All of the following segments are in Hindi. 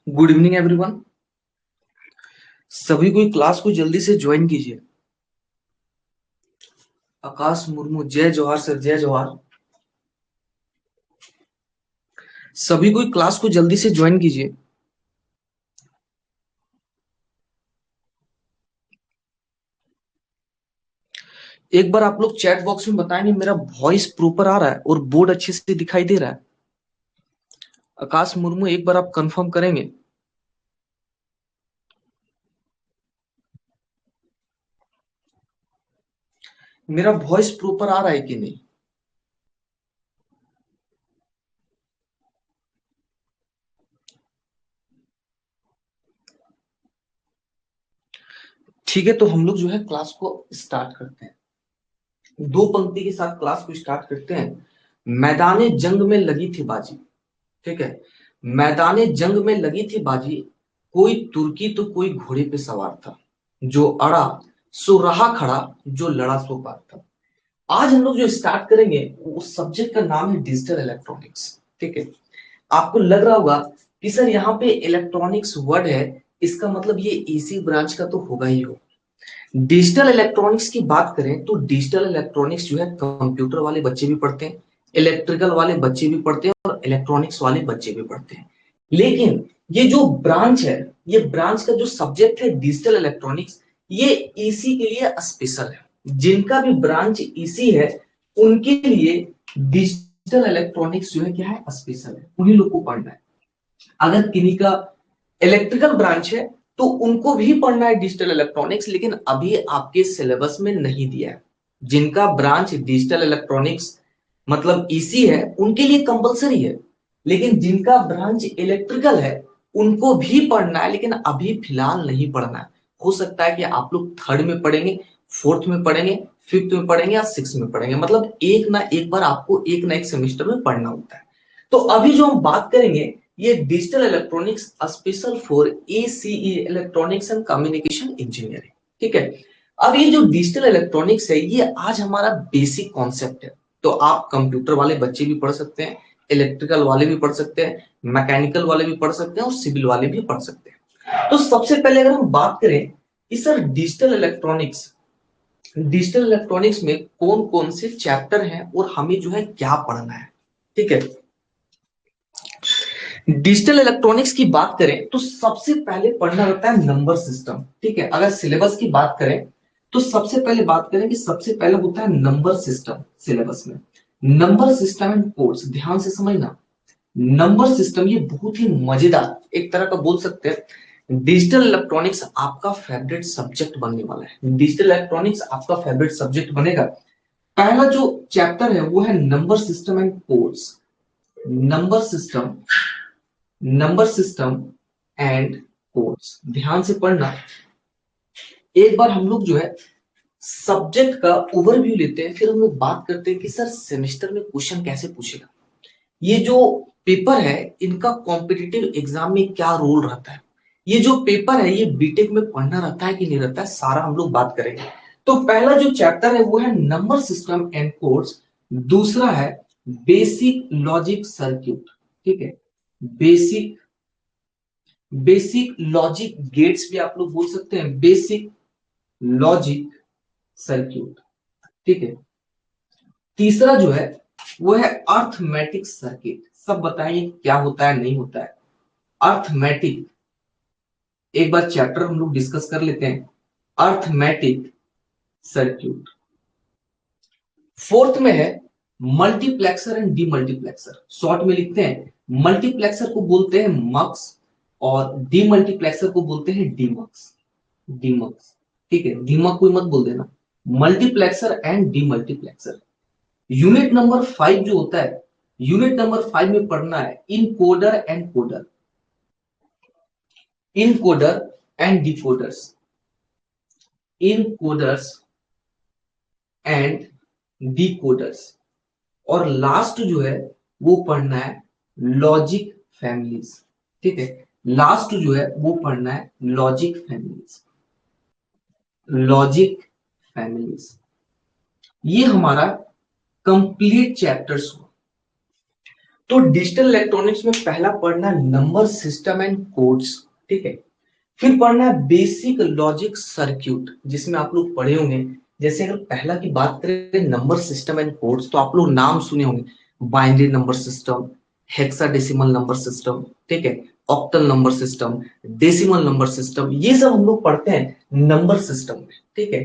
Good evening everyone. सभी कोई क्लास को जल्दी से ज्वाइन कीजिए। आकाश मुर्मू, जय जवाहर सर, जय जवाहर। सभी कोई क्लास को जल्दी से ज्वाइन कीजिए। एक बार आप लोग चैट बॉक्स में बताएंगे मेरा वॉइस प्रॉपर आ रहा है और बोर्ड अच्छे से दिखाई दे रहा है। आकाश मुर्मू, एक बार आप कंफर्म करेंगे? मेरा वॉइस प्रॉपर आ रहा है कि नहीं? ठीक है, तो हम लोग जो है क्लास को स्टार्ट करते हैं। दो पंक्ति के साथ क्लास को स्टार्ट करते हैं। मैदाने जंग में लगी थी बाजी। ठीक है। मैदाने जंग में लगी थी बाजी, कोई तुर्की तो कोई घोड़े पे सवार था। जो अड़ा सो रहा खड़ा, जो लड़ा सो पार था। आज हम लोग जो स्टार्ट करेंगे उस सब्जेक्ट का नाम है डिजिटल इलेक्ट्रॉनिक्स। ठीक है। आपको लग रहा होगा कि सर यहाँ पे इलेक्ट्रॉनिक्स वर्ड है, इसका मतलब ये इसी ब्रांच का तो होगा ही हो। डिजिटल इलेक्ट्रॉनिक्स की बात करें तो डिजिटल इलेक्ट्रॉनिक्स जो है कंप्यूटर वाले बच्चे भी पढ़ते हैं, इलेक्ट्रिकल वाले बच्चे भी पढ़ते हैं और इलेक्ट्रॉनिक्स वाले बच्चे भी पढ़ते हैं। लेकिन ये जो ब्रांच है, ये ब्रांच का जो सब्जेक्ट है डिजिटल इलेक्ट्रॉनिक्स, ये ईसी के लिए स्पेशल है। जिनका भी ब्रांच ईसी है उनके लिए डिजिटल इलेक्ट्रॉनिक्स जो है क्या है, स्पेशल है, उन्हीं लोग को पढ़ना है। अगर किन्हीं का इलेक्ट्रिकल ब्रांच है तो उनको भी पढ़ना है डिजिटल इलेक्ट्रॉनिक्स, लेकिन अभी आपके सिलेबस में नहीं दिया है। जिनका ब्रांच डिजिटल इलेक्ट्रॉनिक्स मतलब ईसी है उनके लिए कंपलसरी है, लेकिन जिनका ब्रांच इलेक्ट्रिकल है उनको भी पढ़ना है, लेकिन अभी फिलहाल नहीं पढ़ना है। हो सकता है कि आप लोग थर्ड में पढ़ेंगे, फोर्थ में पढ़ेंगे, फिफ्थ में पढ़ेंगे या सिक्स में पढ़ेंगे, मतलब एक ना एक बार आपको एक ना एक सेमेस्टर में पढ़ना होता है। तो अभी जो हम बात करेंगे ये digital electronics special for ACE, electronics and communication engineering. ठीक है। अब ये जो डिजिटल इलेक्ट्रॉनिक्स है ये आज हमारा बेसिक कॉन्सेप्ट है। तो आप कंप्यूटर वाले बच्चे भी पढ़ सकते हैं, इलेक्ट्रिकल वाले भी पढ़ सकते हैं, मैकेनिकल वाले भी पढ़ सकते हैं और सिविल वाले भी पढ़ सकते हैं। तो सबसे पहले अगर हम बात करें कि सर डिजिटल इलेक्ट्रॉनिक्स में कौन कौन से चैप्टर हैं और हमें जो है क्या पढ़ना है। ठीक है। डिजिटल इलेक्ट्रॉनिक्स की बात करें तो सबसे पहले पढ़ना रहता है नंबर सिस्टम। ठीक है। अगर सिलेबस की बात करें तो सबसे पहले बात करें कि सबसे पहले होता है नंबर सिस्टम सिलेबस में। नंबर सिस्टम एंड कोड्स, ध्यान से समझना। नंबर सिस्टम ये बहुत ही मजेदार एक तरह का बोल सकते हैं। डिजिटल इलेक्ट्रॉनिक्स आपका फेवरेट सब्जेक्ट बनने वाला है। डिजिटल इलेक्ट्रॉनिक्स आपका फेवरेट सब्जेक्ट बनेगा। पहला जो चैप्टर है वो है number system and codes. Number system, number system and codes, ध्यान से पढ़ना। एक बार हम लोग जो है सब्जेक्ट का ओवरव्यू लेते हैं, फिर हम लोग बात करते हैं कि सर सेमेस्टर में क्वेश्चन कैसे पूछेगा। ये जो पेपर है इनका कॉम्पिटिटिव एग्जाम में क्या रोल रहता है। ये जो पेपर है ये बीटेक में पढ़ना रहता है कि नहीं रहता है, सारा हम लोग बात करेंगे। तो पहला जो चैप्टर है वो है नंबर सिस्टम एंड कोड्स। दूसरा है बेसिक लॉजिक सर्क्यूट। ठीक है। बेसिक बेसिक लॉजिक गेट्स भी आप लोग बोल सकते हैं, बेसिक लॉजिक सर्क्यूट। ठीक है। तीसरा जो है वो है अर्थमेटिक सर्किट। सब बताइए क्या होता है नहीं होता है अर्थमेटिक। एक बार चैप्टर हम लोग डिस्कस कर लेते हैं, अर्थमेटिक सर्क्यूट। फोर्थ में है मल्टीप्लेक्सर एंड डीमल्टीप्लेक्सर। शॉर्ट में लिखते हैं मल्टीप्लेक्सर को बोलते हैं मक्स और डीमल्टीप्लेक्सर को बोलते हैं डीमक्स। डीमक्स। ठीक है, दीमक कोई मत बोल देना। Multiplexer and demultiplexer. Unit number 5 जो होता है, यूनिट नंबर 5 में पढ़ना है encoder and coder. Encoder and decoders. Encoders and decoders. और लास्ट जो है वो पढ़ना है लॉजिक फैमिलीज। ठीक है। लास्ट जो है वो पढ़ना है लॉजिक फैमिलीज। Logic families. ये हमारा कंप्लीट चैप्टर्स हुआ। तो डिजिटल इलेक्ट्रॉनिक्स में पहला पढ़ना है नंबर सिस्टम एंड कोड्स, ठीक है। फिर पढ़ना है बेसिक लॉजिक सर्क्यूट, जिसमें आप लोग पढ़े होंगे, जैसे अगर पहला की बात करें नंबर सिस्टम एंड कोड्स, तो आप लोग नाम सुने होंगे, binary number system, hexadecimal number system, ठीक है, octal number system, decimal number system, ये सब हम लोग पढ़ते हैं नंबर सिस्टम में, ठीक है।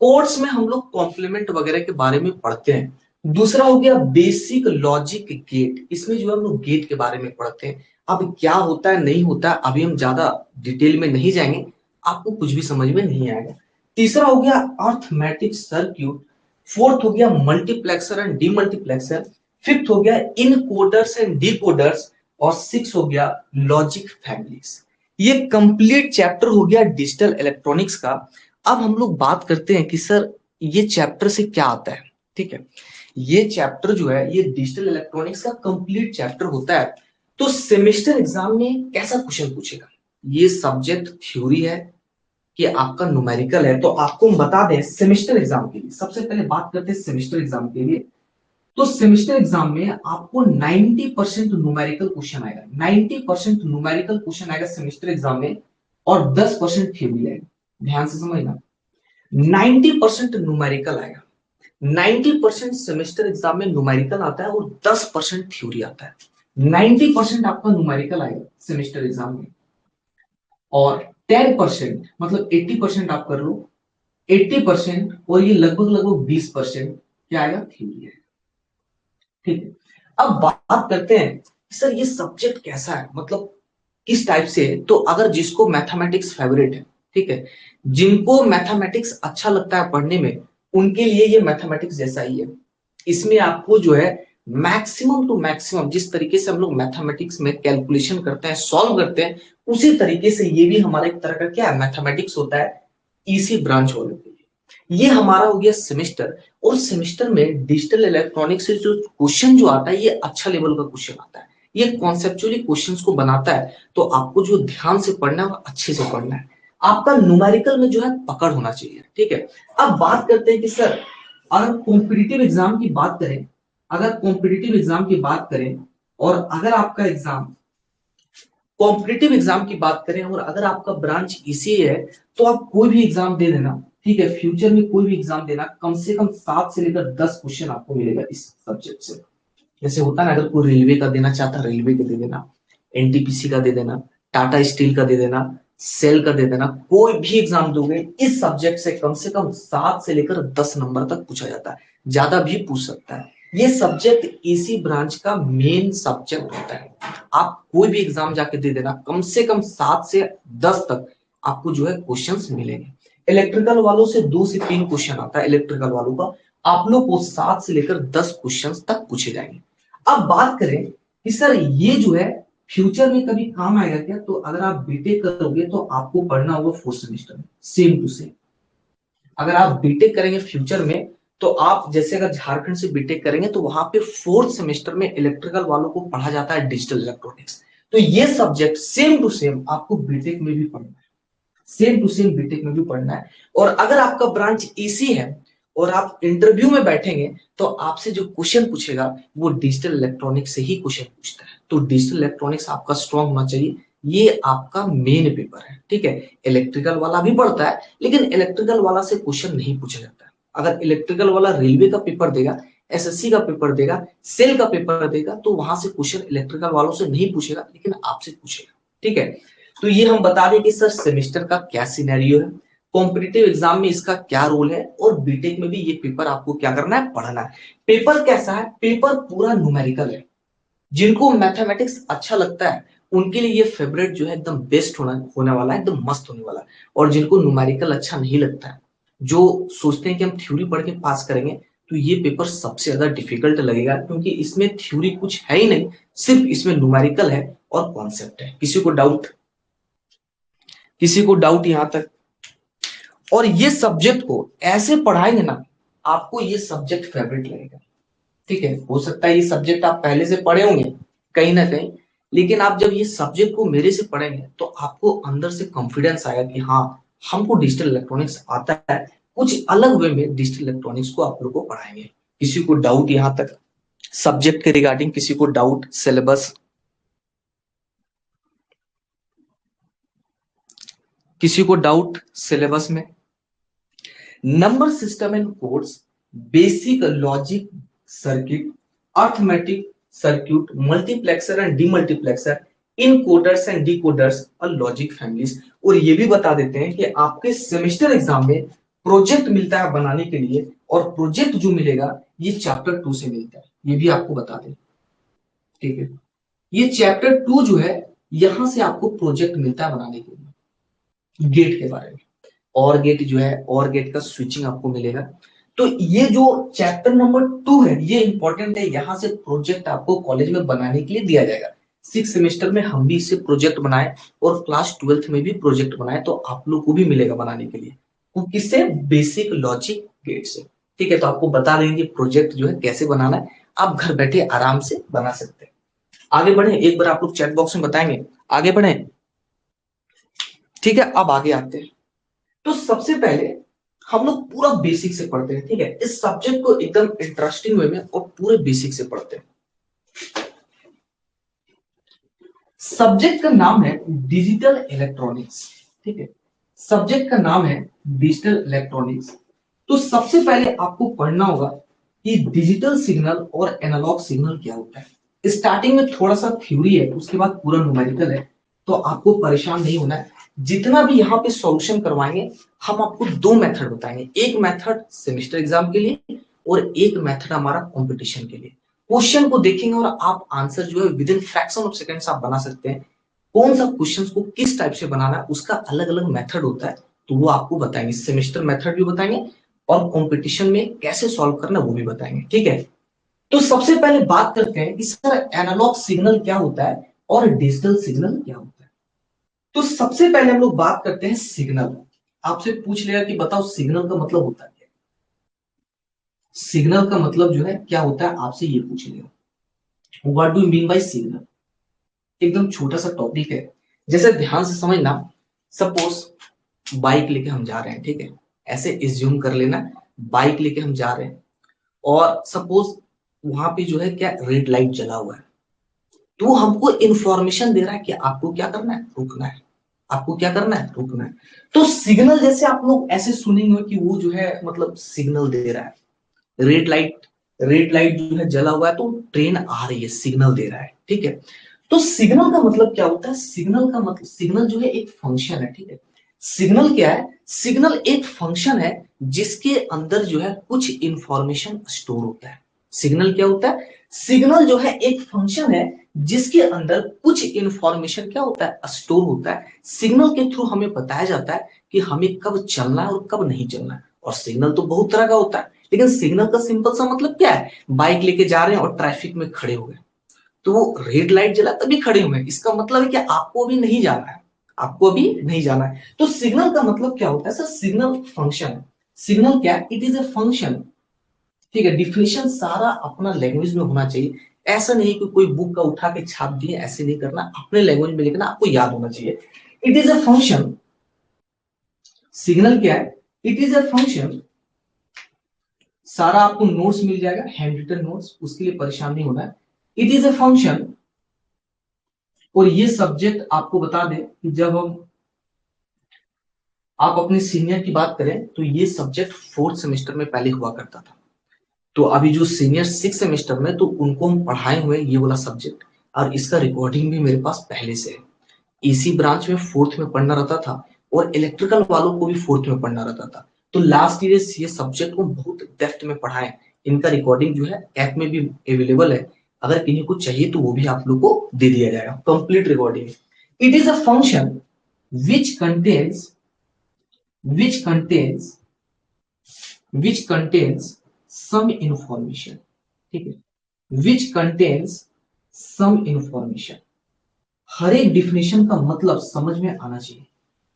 कोड्स में हम लोग कॉम्प्लीमेंट वगैरह के बारे में पढ़ते हैं। दूसरा हो गया बेसिक लॉजिक गेट, इसमें जो है हम लोग गेट के बारे में पढ़ते हैं। अब क्या होता है नहीं होता है अभी हम ज्यादा डिटेल में नहीं जाएंगे, आपको कुछ भी समझ में नहीं आएगा। तीसरा हो गया अर्थमेटिक सर्क्यूट, फोर्थ हो गया मल्टीप्लेक्सर एंड डीमल्टीप्लेक्सर, फिफ्थ हो गया इनकोडर्स एंड डिकोडर्स, और सिक्स हो गया लॉजिक फैमिलीज। ये कंप्लीट चैप्टर हो गया डिजिटल इलेक्ट्रॉनिक्स का। अब हम लोग बात करते हैं कि सर ये चैप्टर से क्या आता है, ठीक है। ये चैप्टर जो है ये डिजिटल इलेक्ट्रॉनिक्स का कंप्लीट चैप्टर होता है। तो सेमेस्टर एग्जाम में कैसा क्वेश्चन पूछेगा, ये सब्जेक्ट थ्योरी है कि आपका न्यूमेरिकल है, तो आपको हम बता दें सेमेस्टर एग्जाम के लिए, सबसे पहले बात करते हैं सेमेस्टर एग्जाम के लिए। तो सेमेस्टर एग्जाम में आपको 90% न्यूमेरिकल क्वेश्चन आएगा, 90% न्यूमेरिकल क्वेश्चन आएगा सेमेस्टर एग्जाम में, और 10% थ्योरी आएगा। ध्यान से समझना, 90% न्यूमेरिकल आएगा, 90% सेमेस्टर एग्जाम में न्यूमेरिकल आता है और 10% थ्योरी आता है। 90% आपका न्यूमेरिकल आएगा सेमेस्टर एग्जाम में, और 10% मतलब 80% आप कर लो, 80% और ये लगभग लगभग 20% क्या आएगा, थ्योरी आएगा, ठीक है। अब बात करते हैं सर ये सब्जेक्ट कैसा है, मतलब किस टाइप से है। तो अगर जिसको मैथमेटिक्स फेवरेट है, ठीक है, जिनको मैथमेटिक्स अच्छा लगता है पढ़ने में, उनके लिए ये मैथमेटिक्स जैसा ही है। इसमें आपको जो है मैक्सिमम टू मैक्सिमम जिस तरीके से हम लोग मैथमेटिक्स में कैलकुलेशन करते हैं, सॉल्व करते हैं, उसी तरीके से ये भी हमारा एक तरह का क्या है, मैथमेटिक्स होता है, इसी ब्रांच वालों के लिए। ये हमारा हो गया सेमेस्टर। और सेमेस्टर में डिजिटल इलेक्ट्रॉनिक्स से जो क्वेश्चन जो आता है ये अच्छा लेवल का क्वेश्चन आता है, ये कॉन्सेप्चुअली क्वेश्चंस को बनाता है। तो आपको जो ध्यान से पढ़ना है वो अच्छे से पढ़ना है, आपका न्यूमेरिकल में जो है पकड़ होना चाहिए, ठीक है। अब बात करते हैं कि सर अगर कॉम्पिटिटिव एग्जाम की बात करें, अगर कॉम्पिटिटिव एग्जाम की बात करें, और अगर आपका एग्जाम कॉम्पिटिटिव एग्जाम की बात करें, और अगर आपका ब्रांच इसी है, तो आप कोई भी एग्जाम दे देना, ठीक है। फ्यूचर में कोई भी एग्जाम देना, कम से कम 7 से लेकर 10 क्वेश्चन आपको मिलेगा इस सब्जेक्ट से। जैसे होता है ना, अगर कोई रेलवे का देना चाहता है रेलवे का दे देना, एनटीपीसी का दे देना, टाटा स्टील का दे देना, सेल का दे देना, कोई भी एग्जाम दोगे इस सब्जेक्ट से कम 7 से लेकर 10 नंबर तक पूछा जाता है, ज्यादा भी पूछ सकता है। ये सब्जेक्ट इसी ब्रांच का मेन सब्जेक्ट होता है। आप कोई भी एग्जाम जाके दे देना, कम से कम 7 से 10 तक आपको जो है क्वेश्चंस मिलेंगे। इलेक्ट्रिकल वालों से 2 से 3 क्वेश्चन आता है, इलेक्ट्रिकल वालों का आप लोग को 7 से लेकर 10 क्वेश्चन तक पूछे जाएंगे। अब बात करें कि सर ये जो है फ्यूचर में कभी काम आएगा क्या, तो अगर आप बीटेक करोगे तो आपको पढ़ना होगा 4 सेमेस्टर में, सेम टू सेम। अगर आप बीटेक करेंगे फ्यूचर में, तो आप जैसे अगर झारखंड से बीटेक करेंगे तो वहां पे 4th सेमेस्टर में इलेक्ट्रिकल वालों को पढ़ा जाता है डिजिटल इलेक्ट्रॉनिक्स। तो ये सब्जेक्ट सेम टू सेम आपको बीटेक में भी पढ़ना है, सेम टू सेम बीटेक में भी पढ़ना है। और अगर आपका ब्रांच इसी है और आप इंटरव्यू में बैठेंगे, तो आपसे जो क्वेश्चन पूछेगा वो डिजिटल इलेक्ट्रॉनिक्स से ही क्वेश्चन पूछता है। तो डिजिटल इलेक्ट्रॉनिक्स आपका स्ट्रांग होना चाहिए, ये आपका मेन पेपर है, ठीक है। इलेक्ट्रिकल वाला भी पढ़ता है, लेकिन इलेक्ट्रिकल वाला से क्वेश्चन नहीं पूछा जाता है। अगर इलेक्ट्रिकल वाला रेलवे का पेपर देगा, एसएससी का पेपर देगा, सेल का पेपर देगा, तो वहां से क्वेश्चन इलेक्ट्रिकल वालों से नहीं पूछेगा, लेकिन आपसे पूछेगा, ठीक है। तो ये हम बता दें कि सर सेमेस्टर का क्या सिनेरियो है, कॉम्पिटिटिव एग्जाम में इसका क्या रोल है, और बीटेक में भी ये पेपर आपको क्या करना है, पढ़ना है। पेपर कैसा है, पेपर पूरा न्यूमेरिकल है। जिनको मैथमेटिक्स अच्छा लगता है उनके लिए ये फेवरेट जो है एकदम बेस्ट होने वाला है, एकदम मस्त होने वाला है। और जिनको न्यूमेरिकल अच्छा नहीं लगता है, जो सोचते हैं कि हम थ्योरी पढ़ के पास करेंगे, तो ये पेपर सबसे ज्यादा डिफिकल्ट लगेगा, क्योंकि इसमें थ्योरी कुछ है ही नहीं, सिर्फ इसमें न्यूमेरिकल है और कॉन्सेप्ट है। किसी को डाउट, किसी को डाउट यहां तक। और ये सब्जेक्ट को ऐसे पढ़ाएंगे ना, आपको ये सब्जेक्ट फेवरेट लगेगा, ठीक है। हो सकता है ये सब्जेक्ट आप पहले से पढ़े होंगे कहीं ना कहीं, लेकिन आप जब ये सब्जेक्ट को मेरे से पढ़ेंगे तो आपको अंदर से कॉन्फिडेंस आएगा कि हाँ, हमको डिजिटल इलेक्ट्रॉनिक्स आता है। कुछ अलग वे में डिजिटल इलेक्ट्रॉनिक्स को आप लोग को पढ़ाएंगे। किसी को डाउट यहां तक? सब्जेक्ट के रिगार्डिंग किसी को डाउट, सिलेबस, किसी को डाउट सिलेबस में? Number system and codes, basic logic circuit, arithmetic circuit, multiplexer and demultiplexer, encoders and decoders और लॉजिक फैमिलीज। और ये भी बता देते हैं कि आपके सेमेस्टर एग्जाम में प्रोजेक्ट मिलता है बनाने के लिए, और प्रोजेक्ट जो मिलेगा ये चैप्टर 2 से मिलता है, ये भी आपको बता दें। ठीक है, ये चैप्टर 2 जो है यहां से आपको प्रोजेक्ट मिलता है बनाने के लिए गेट के बारे में। और गेट जो है, और गेट का स्विचिंग आपको मिलेगा। तो ये जो चैप्टर नंबर 2 है ये इंपॉर्टेंट है, यहां से प्रोजेक्ट आपको कॉलेज में बनाने के लिए दिया जाएगा। 6 सेमेस्टर में हम भी इससे प्रोजेक्ट बनाए और क्लास 12th में भी प्रोजेक्ट बनाए, तो आप लोग को भी मिलेगा बनाने के लिए। वो किससे? बेसिक लॉजिक गेट से। ठीक है, तो आपको बता देंगे प्रोजेक्ट जो है कैसे बनाना है, आप घर बैठे आराम से बना सकते हैं। आगे बढ़े, एक बार आप लोग चैट बॉक्स में बताएंगे, आगे बढ़े। ठीक है, अब आगे आते हैं। तो सबसे पहले हम लोग पूरा बेसिक से पढ़ते हैं। ठीक है, इस सब्जेक्ट को एकदम इंटरेस्टिंग वे में और पूरे बेसिक से पढ़ते हैं। सब्जेक्ट का नाम है डिजिटल इलेक्ट्रॉनिक्स। ठीक है, सब्जेक्ट का नाम है डिजिटल इलेक्ट्रॉनिक्स। तो सबसे पहले आपको पढ़ना होगा कि डिजिटल सिग्नल और एनालॉग सिग्नल क्या होता है। स्टार्टिंग में थोड़ा सा थ्योरी है, उसके बाद पूरा न्यूमेरिकल है, तो आपको परेशान नहीं होना है। जितना भी यहाँ पे सॉल्यूशन करवाएंगे हम आपको 2 मेथड बताएंगे, एक मेथड सेमेस्टर एग्जाम के लिए और एक मेथड हमारा कंपटीशन के लिए। क्वेश्चन को देखेंगे और आप आंसर जो है with in fraction of seconds आप बना सकते हैं। कौन सा क्वेश्चन को किस टाइप से बनाना है उसका अलग अलग मेथड होता है, तो वो आपको बताएंगे। सेमेस्टर मेथड भी बताएंगे और कंपटीशन में कैसे सॉल्व करना वो भी बताएंगे। ठीक है, तो सबसे पहले बात करते हैं कि सर एनालॉग सिग्नल क्या होता है और डिजिटल सिग्नल क्या होता है। तो सबसे पहले हम लोग बात करते हैं सिग्नल। आपसे पूछ लेगा कि बताओ सिग्नल का मतलब होता है क्या? सिग्नल का मतलब जो है क्या होता है, आपसे ये पूछ लेगा what do you mean buy signal. एकदम छोटा सा टॉपिक है, जैसे ध्यान से समझना। सपोज बाइक लेके हम जा रहे हैं, ठीक है, ऐसे इज्यूम कर लेना, बाइक लेके हम जा रहे हैं और सपोज वहां पे जो है क्या रेड लाइट जला हुआ है, तो हमको इंफॉर्मेशन दे रहा है कि आपको क्या करना है, रुकना है। आपको क्या करना है, रुकना है। तो सिग्नल जैसे आप लोग ऐसे सुनेंगे कि वो जो है मतलब सिग्नल दे रहा है, रेड लाइट, रेड लाइट जो है जला हुआ है तो ट्रेन आ रही है, सिग्नल दे रहा है। ठीक है, तो सिग्नल का मतलब क्या होता है? सिग्नल का मतलब, सिग्नल जो है एक फंक्शन है। ठीक है, सिग्नल क्या है? सिग्नल एक फंक्शन है जिसके अंदर जो है कुछ इंफॉर्मेशन स्टोर होता है। सिग्नल क्या होता है? सिग्नल जो है एक फंक्शन है जिसके अंदर कुछ इंफॉर्मेशन क्या होता है, स्टोर होता है। सिग्नल के थ्रू हमें बताया जाता है कि हमें कब चलना है और कब नहीं चलना है। और सिग्नल तो बहुत तरह का होता है, लेकिन सिग्नल का सिंपल सा मतलब क्या है? बाइक लेके जा रहे हैं और ट्रैफिक में खड़े हो गए, तो वो रेड लाइट जला तभी खड़े हुए हैं, इसका मतलब है कि आपको अभी नहीं जाना है, आपको अभी नहीं जाना है। तो सिग्नल का मतलब क्या होता है सर? Signal function. सिग्नल क्या? It is a function. ठीक है, डिफिनेशन सारा अपना लैंग्वेज में होना चाहिए। ऐसा नहीं कि कोई बुक का उठा के छाप दिए, ऐसे नहीं करना, अपने लैंग्वेज में लिखना, आपको याद होना चाहिए। It is a function. Signal क्या है? It is a function. सारा आपको नोट्स मिल जाएगा, हैंड रिटन नोट्स, उसके लिए परेशान नहीं होना है। It is a function. और ये सब्जेक्ट आपको बता दें कि जब हम आप अपने सीनियर की बात करें तो ये सब्जेक्ट 4th सेमेस्टर में पहले हुआ करता था। तो अभी जो सीनियर 6th सेमेस्टर में, तो उनको हम पढ़ाए हुए ये वाला सब्जेक्ट, और इसका रिकॉर्डिंग भी मेरे पास पहले से है। इसी ब्रांच में 4th में पढ़ना रहता था और इलेक्ट्रिकल वालों को भी 4th में पढ़ना रहता था। तो लास्ट ईयर ये सब्जेक्ट को बहुत डेप्थ में पढ़ाए। इनका रिकॉर्डिंग जो है ऐप में भी अवेलेबल है, अगर किन्हीं को चाहिए तो वो भी आप लोग को दे दिया जाएगा, complete recording. It is a function which contains which contains which contains some information। ठीक है, which contains some information। हर एक डिफिनेशन का मतलब समझ में आना चाहिए।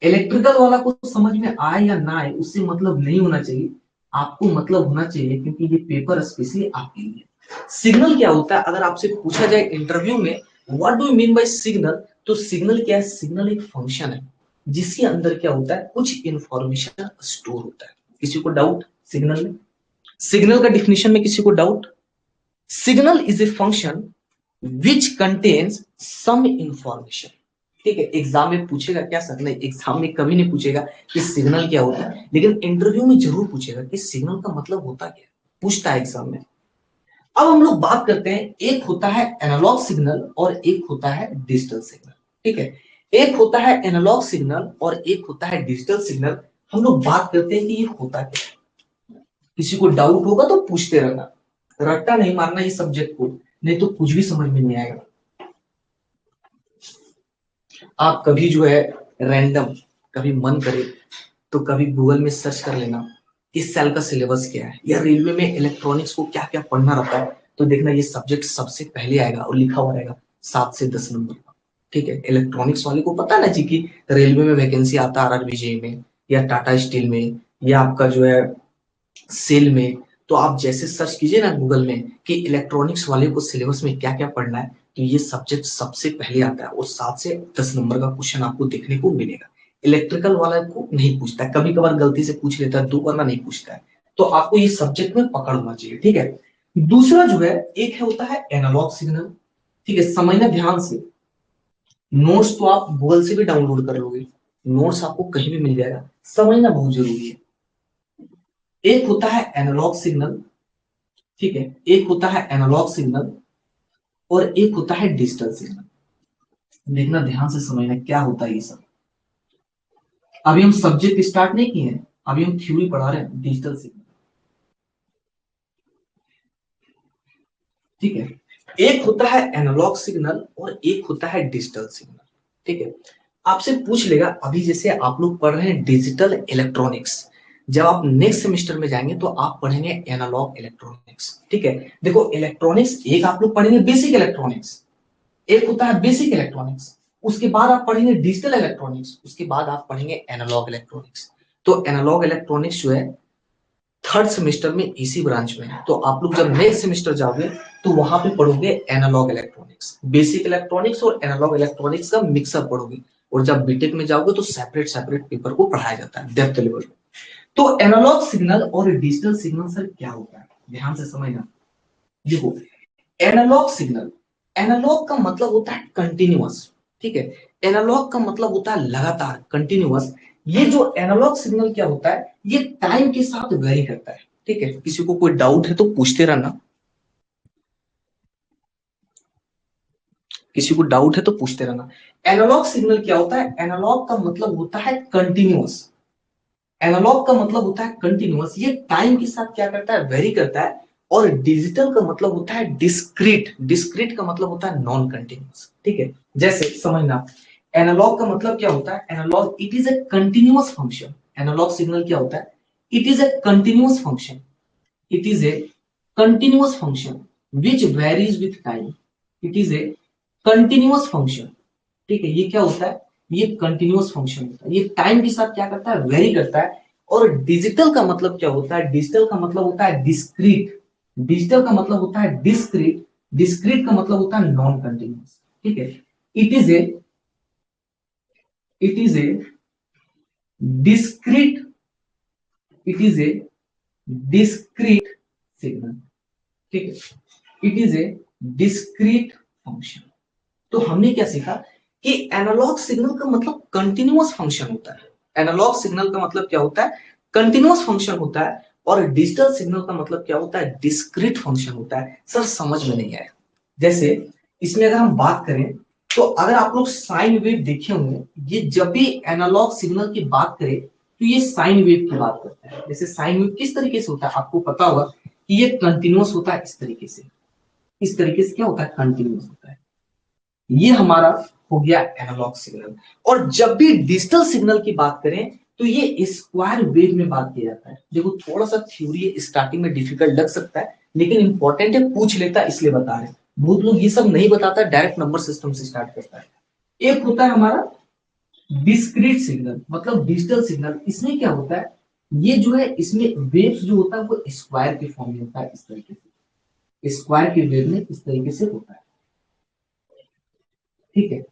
इलेक्ट्रिकल वाला को समझ में आए या ना आए उससे मतलब नहीं होना चाहिए, आपको मतलब होना चाहिए, क्योंकि ये पेपर स्पेशली आपके लिए। सिग्नल क्या होता है? अगर आपसे पूछा जाए इंटरव्यू में what do you mean buy signal, तो सिग्नल क्या है? सिग्नल एक फंक्शन है जिसके अंदर क्या होता है, कुछ इंफॉर्मेशन स्टोर होता है। किसी को डाउट सिग्नल में? सिग्नल का डिफिनेशन में किसी को doubt? Signal is a function which contains some information. ठीक है, एग्जाम में पूछेगा क्या सर? नहीं, एग्जाम में कभी नहीं पूछेगा कि सिग्नल क्या होता है, लेकिन इंटरव्यू में जरूर पूछेगा कि सिग्नल का मतलब होता क्या है, पूछता है एग्जाम में। अब हम लोग बात करते हैं, एक होता है एनालॉग सिग्नल और एक होता है डिजिटल सिग्नल। ठीक है, एक होता है एनालॉग सिग्नल और एक होता है डिजिटल सिग्नल। हम लोग बात करते हैं कि ये होता क्या है। किसी को डाउट होगा तो पूछते रहना, रट्टा नहीं मारना इस सब्जेक्ट को, नहीं तो कुछ भी समझ में नहीं आएगा। आप कभी जो है रैंडम, कभी मन करे तो कभी गूगल में सर्च कर लेना इस साल का सिलेबस क्या है, या रेलवे में इलेक्ट्रॉनिक्स को क्या क्या पढ़ना रहता है, तो देखना ये सब्जेक्ट सबसे पहले आएगा और लिखा हुआ रहेगा 7 से 10 नंबर का। ठीक है, इलेक्ट्रॉनिक्स वाले को पता ना जी कि रेलवे में वैकेंसी आता है RRBJ में या टाटा स्टील में या आपका जो है सेल में। तो आप जैसे सर्च कीजिए ना गूगल में कि इलेक्ट्रॉनिक्स वाले को सिलेबस में क्या क्या पढ़ना है, तो ये सब्जेक्ट सबसे पहले आता है और 7 से 10 नंबर का क्वेश्चन आपको देखने को मिलेगा। इलेक्ट्रिकल वाला को नहीं पूछता है, कभी कभार गलती से पूछ लेता है, 2 वरना नहीं पूछता है। तो आपको ये सब्जेक्ट में पकड़ होना चाहिए। ठीक है, दूसरा जो है एक है होता है एनालॉग सिग्नल। ठीक है, समझना ध्यान से। नोट्स तो आप गूगल से भी डाउनलोड कर लोगे, नोट्स आपको कहीं भी मिल जाएगा, समझना बहुत जरूरी है। एक होता है एनालॉग सिग्नल, ठीक है, एक होता है एनालॉग सिग्नल और एक होता है डिजिटल सिग्नल। देखना ध्यान से, समझना क्या होता है ये सब। अभी हम सब्जेक्ट स्टार्ट नहीं किए हैं, अभी हम थ्योरी पढ़ा रहे हैं डिजिटल सिग्नल। ठीक है, एक होता है एनालॉग सिग्नल और एक होता है डिजिटल सिग्नल। ठीक है, आपसे पूछ लेगा अभी जैसे आप लोग पढ़ रहे हैं डिजिटल इलेक्ट्रॉनिक्स, जब आप नेक्स्ट सेमेस्टर में जाएंगे तो आप पढ़ेंगे एनालॉग इलेक्ट्रॉनिक्स। ठीक है, देखो इलेक्ट्रॉनिक्स एक आप लोग पढ़ेंगे बेसिक इलेक्ट्रॉनिक्स, एक होता है बेसिक इलेक्ट्रॉनिक्स, उसके बाद आप पढ़ेंगे डिजिटल इलेक्ट्रॉनिक्स, उसके बाद आप पढ़ेंगे एनालॉग इलेक्ट्रॉनिक्स। तो एनालॉग इलेक्ट्रॉनिक्स जो है थर्ड सेमेस्टर में इसी ब्रांच में है। तो आप लोग जब नेक्स्ट सेमेस्टर जाओगे तो वहां पे पढ़ोगे एनालॉग इलेक्ट्रॉनिक्स, बेसिक इलेक्ट्रॉनिक्स और एनालॉग इलेक्ट्रॉनिक्स का मिक्सअप पढ़ोगे। और जब बीटेक में जाओगे तो सेपरेट सेपरेट पेपर को पढ़ाया जाता है डेप्थ लेवल में। तो एनालॉग सिग्नल और डिजिटल सिग्नल सर क्या होता है, ध्यान से समझना। देखो एनालॉग सिग्नल, एनालॉग का मतलब होता है कंटिन्यूअस। ठीक है, एनालॉग का मतलब होता है लगातार, कंटिन्यूअस। ये जो एनालॉग सिग्नल क्या होता है, ये टाइम के साथ वेरी करता है। ठीक है, किसी को कोई डाउट है तो पूछते रहना, किसी को डाउट है तो पूछते रहना। एनालॉग सिग्नल क्या होता है, एनालॉग का मतलब होता है कंटिन्यूअस। एनालॉग का मतलब होता है कंटिन्यूअस, ये टाइम के साथ क्या करता है, वेरी करता है। और डिजिटल का मतलब होता है डिस्क्रीट, डिस्क्रीट का मतलब होता है नॉन कंटिन्यूअस। ठीक है, जैसे समझना, एनालॉग का मतलब क्या होता है, analogue it is a continuous function. Analogue signal क्या होता है, it is a continuous function, it is a continuous function which varies with time, it is a continuous function. ठीक है, ये क्या होता है, ये कंटिन्यूअस फंक्शन होता है, ये टाइम के साथ क्या करता है, वेरी करता है। और डिजिटल का मतलब क्या होता है, डिजिटल का मतलब होता है डिस्क्रीट, डिजिटल का मतलब होता है डिस्क्रीट, डिस्क्रीट का मतलब होता है नॉन कंटिन्यूअस। ठीक है, it is A, it is A discrete, it is A discrete signal. ठीक है, it is A discrete function. तो हमने क्या सीखा कि एनालॉग सिग्नल का मतलब कंटिन्यूअस फंक्शन होता है, एनालॉग सिग्नल का मतलब क्या होता है, कंटिन्यूअस फंक्शन होता है। और डिजिटल सिग्नल का मतलब क्या होता है, डिस्क्रीट फंक्शन होता है। सर समझ में नहीं आया। जैसे इसमें अगर हम बात करें तो अगर आप लोग साइन वेव देखे होंगे, ये जब भी एनालॉग सिग्नल की बात करें तो ये साइन वेव की बात करता है। जैसे साइन वेव किस तरीके से होता है आपको पता होगा कि ये कंटिन्यूअस होता है, इस तरीके से, इस तरीके से क्या होता है, कंटिन्यूअस होता है। ये हमारा हो गया एनालॉग सिग्नल। और जब भी डिजिटल सिग्नल की बात करें तो ये स्क्वायर वेव में बात किया जाता है। देखो थोड़ा सा थ्योरी स्टार्टिंग में डिफिकल्ट लग सकता है, लेकिन इंपॉर्टेंट है, पूछ लेता है इसलिए बता रहे हैं। बहुत लोग ये सब नहीं बताता, डायरेक्ट नंबर सिस्टम से स्टार्ट करता है। एक होता है हमारा डिस्क्रीट सिग्नल, मतलब डिजिटल सिग्नल। इसमें क्या होता है, ये जो है इसमें वेव्स जो होता है वो स्क्वायर के फॉर्म में होता है, इस तरीके से, स्क्वायर के वेव में इस तरीके से होता है। ठीक है,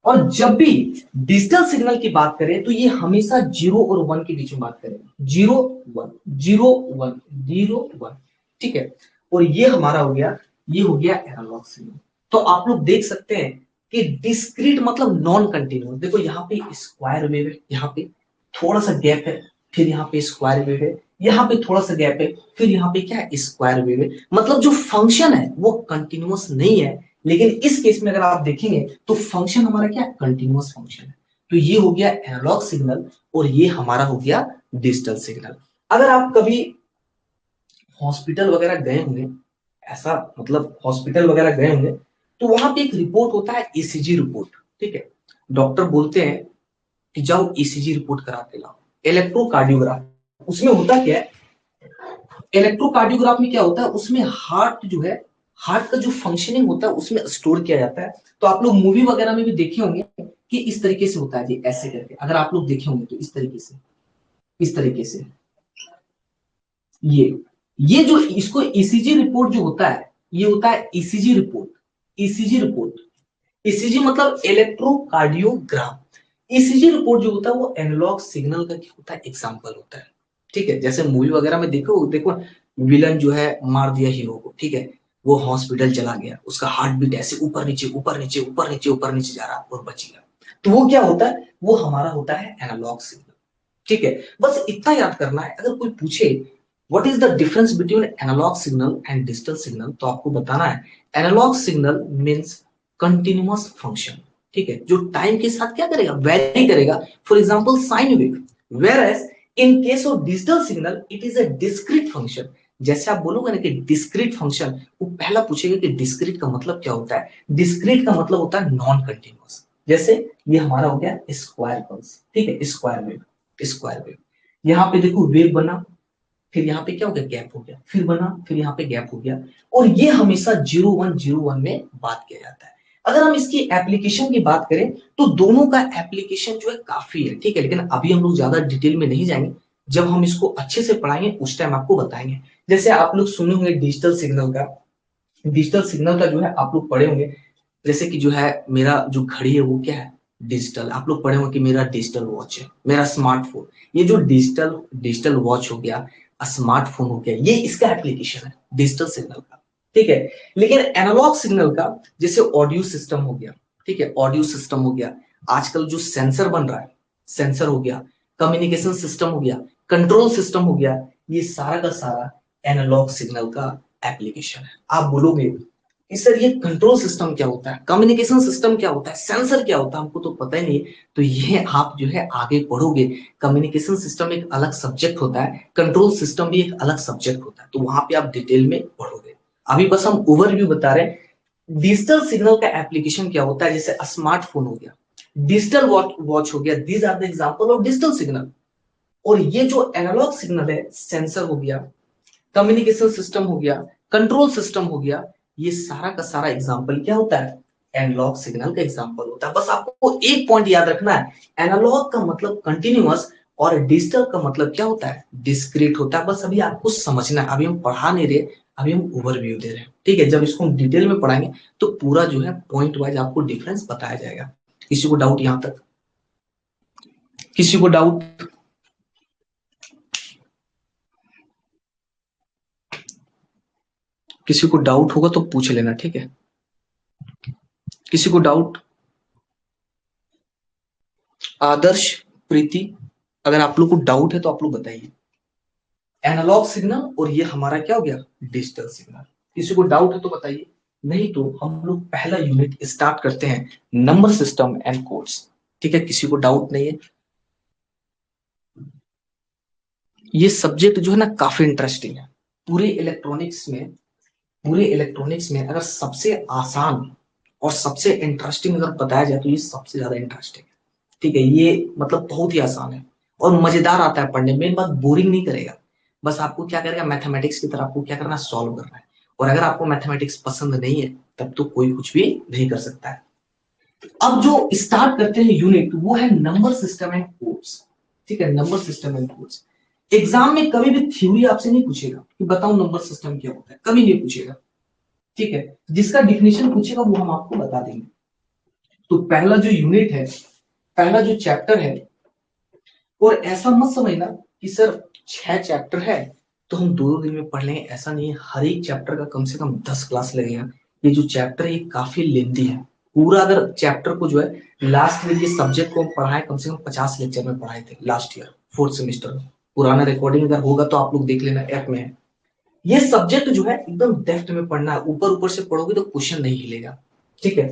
और जब भी डिजिटल सिग्नल की बात करें तो ये हमेशा 0 और 1 के बीच में बात करें, 0 1 0 1 0 1। ठीक है, और ये हमारा हो गया, ये हो गया एनालॉग सिग्नल। तो आप लोग देख सकते हैं कि डिस्क्रीट मतलब नॉन कंटिन्यूअस। देखो यहाँ पे स्क्वायर वेव है, यहाँ पे थोड़ा सा गैप है, फिर यहाँ पे स्क्वायर वेव है, यहाँ पे थोड़ा सा गैप है, फिर यहाँ पे क्या है, स्क्वायर वेव है। मतलब जो फंक्शन है वो कंटिन्यूअस नहीं है, लेकिन इस केस में अगर आप देखेंगे तो फंक्शन हमारा क्या है, कंटिन्यूअस फंक्शन है। तो ये हो गया एनालॉग सिग्नल और ये हमारा हो गया डिजिटल सिग्नल। अगर आप कभी हॉस्पिटल वगैरह गए होंगे, ऐसा मतलब हॉस्पिटल वगैरह गए होंगे, तो वहां पे एक रिपोर्ट होता है ईसीजी रिपोर्ट। ठीक है, डॉक्टर बोलते हैं कि जाओ ईसीजी रिपोर्ट करा के लाओ, इलेक्ट्रोकार्डियोग्राफ। उसमें होता क्या है, इलेक्ट्रोकार्डियोग्राफ में क्या होता है, उसमें हार्ट जो है, हार्ट का जो फंक्शनिंग होता है उसमें स्टोर किया जाता है। तो आप लोग मूवी वगैरह में भी देखे होंगे कि इस तरीके से होता है जी, ऐसे करके। अगर आप लोग देखे होंगे तो इस तरीके से, इस तरीके से ये जो इसको ईसीजी रिपोर्ट जो होता है, ये होता है ECG report. ECG report, ECG मतलब इलेक्ट्रोकार्डियोग्राम। ईसीजी रिपोर्ट जो होता है वो एनालॉग सिग्नल का क्या होता है, एग्जांपल होता है। ठीक है, जैसे मूवी वगैरह में देखो देखो, विलन जो है मार दिया हीरो को, ठीक है, वो हॉस्पिटल चला गया, उसका हार्ट बीट ऐसे ऊपर नीचे ऊपर नीचे ऊपर नीचे ऊपर नीचे जा रहा और बच गया। तो वो क्या होता है, वो हमारा होता है एनालॉग सिग्नल। ठीक है, बस इतना याद करना है। अगर कोई पूछे what is the difference between analogue signal and digital signal, तो आपको बताना है analogue signal means continuous function. ठीक है, जो टाइम के साथ क्या करेगा, वेरी करेगा। For example sine wave, whereas in case of digital signal it is a discrete function. जैसे आप बोलोगे ना कि डिस्क्रीट फंक्शन, वो पहला पूछेगा कि डिस्क्रीट का मतलब क्या होता है। डिस्क्रीट का मतलब होता है नॉन कंटिन्यूअस। जैसे ये हमारा हो गया स्क्वायर पल्स, ठीक है, स्क्वायर वेव, स्क्वायर वेव। यहाँ पे देखो वेव बना, फिर यहाँ पे क्या हो गया, गैप हो गया, फिर बना, फिर यहाँ पे गैप हो गया, और ये हमेशा 0101 में बात किया जाता है। अगर हम इसकी एप्लीकेशन की बात करें तो दोनों का एप्लीकेशन जो है काफी है। ठीक है, लेकिन अभी हम लोग ज्यादा डिटेल में नहीं जाएंगे, जब हम इसको अच्छे से पढ़ाएंगे उस टाइम आपको बताएंगे। जैसे आप लोग सुने होंगे डिजिटल सिग्नल का, डिजिटल सिग्नल का जो है आप लोग पढ़े होंगे। जैसे कि जो है मेरा जो घड़ी है वो क्या है, डिजिटल। आप लोग पढ़े होंगे कि मेरा डिजिटल वॉच है, मेरा स्मार्टफोन। ये जो डिजिटल डिजिटल वॉच हो गया, स्मार्टफोन हो गया, ये इसका एप्लीकेशन है डिजिटल सिग्नल का। ठीक है, लेकिन एनालॉग सिग्नल का जैसे ऑडियो सिस्टम हो गया, ठीक है, ऑडियो सिस्टम हो गया, आजकल जो सेंसर बन रहा है, सेंसर हो गया, कम्युनिकेशन सिस्टम हो गया, कंट्रोल सिस्टम हो गया, ये सारा का सारा एनालॉग सिग्नल का एप्लीकेशन है। आप बोलोगे कि सर ये कंट्रोल सिस्टम क्या होता है, कम्युनिकेशन सिस्टम क्या होता है, सेंसर क्या होता है, हमको तो पता ही नहीं है। तो ये आप जो है आगे पढ़ोगे, कम्युनिकेशन सिस्टम एक अलग सब्जेक्ट होता है, कंट्रोल सिस्टम भी एक अलग सब्जेक्ट होता है, तो वहां पे आप डिटेल में पढ़ोगे। अभी बस हम ओवरव्यू बता रहे हैं डिजिटल सिग्नल का एप्लीकेशन क्या होता है। जैसे स्मार्टफोन हो गया, डिजिटल वॉच हो गया, these are the example of digital signal. और ये जो एनालॉग सिग्नल है, सेंसर हो गया, कम्युनिकेशन सिस्टम हो गया, कंट्रोल सिस्टम हो गया, ये सारा का सारा एग्जांपल क्या होता है, एनालॉग सिग्नल का एग्जांपल होता है। बस आपको एक पॉइंट याद रखना है, एनालॉग का मतलब कंटिन्यूअस और डिजिटल का मतलब क्या होता है, डिस्क्रीट होता है। बस अभी आपको समझना है, अभी हम पढ़ा नहीं रहे, अभी हम ओवरव्यू दे रहे हैं। ठीक है, जब इसको हम डिटेल में पढ़ाएंगे तो पूरा जो है पॉइंट वाइज आपको डिफरेंस बताया जाएगा। किसी को डाउट यहां तक, किसी को डाउट? किसी को डाउट होगा तो पूछ लेना, ठीक है। किसी को डाउट? आदर्श, प्रीति, अगर आप लोग को डाउट है तो आप लोग बताइए। एनालॉग सिग्नल और ये हमारा क्या हो गया, डिजिटल सिग्नल। किसी को डाउट है तो बताइए, नहीं तो हम लोग पहला यूनिट स्टार्ट करते हैं, नंबर सिस्टम एंड कोड्स। ठीक है, किसी को डाउट नहीं है? ये सब्जेक्ट जो है ना काफी इंटरेस्टिंग है। पूरे इलेक्ट्रॉनिक्स में, पूरे इलेक्ट्रॉनिक्स में अगर सबसे आसान और सबसे इंटरेस्टिंग अगर बताया जाए तो ये सबसे ज्यादा इंटरेस्टिंग है। ठीक है, ये मतलब बहुत ही आसान है और मजेदार आता है पढ़ने में। मेन बात, बोरिंग नहीं करेगा। बस आपको क्या करेगा, मैथमेटिक्स की तरह आपको क्या करना है, सॉल्व करना है। और अगर आपको मैथमेटिक्स पसंद नहीं है तब तो कोई कुछ भी नहीं कर सकता है। अब जो स्टार्ट करते हैं यूनिट, वो है नंबर सिस्टम एंड कोड्स। ठीक है, number system and codes. Exam में कभी भी थ्योरी आपसे नहीं पूछेगा कि बताओ नंबर सिस्टम क्या होता है, कभी नहीं पूछेगा। ठीक है, जिसका डिफिनेशन पूछेगा वो हम आपको बता देंगे। तो पहला जो यूनिट है, पहला जो चैप्टर है, और ऐसा मत समझना कि सर 6 चैप्टर है तो हम 2-2 दिन में पढ़ लेंगे ऐसा नहीं है, हर एक चैप्टर का कम से कम 10 क्लास लगेगा। ये जो चैप्टर है ये काफी लेंथी है। पूरा अगर चैप्टर को जो है लास्ट में ये सब्जेक्ट को हम पढ़ाए कम से कम 50 लेक्चर में पढ़ाए थे लास्ट ईयर 4th सेमेस्टर में। पुराना रिकॉर्डिंग अगर होगा तो आप लोग देख लेना, ऐप में है। ये सब्जेक्ट जो है एकदम डेप्थ में पढ़ना है, ऊपर ऊपर से पढ़ोगे तो क्वेश्चन नहीं हिलेगा। ठीक है,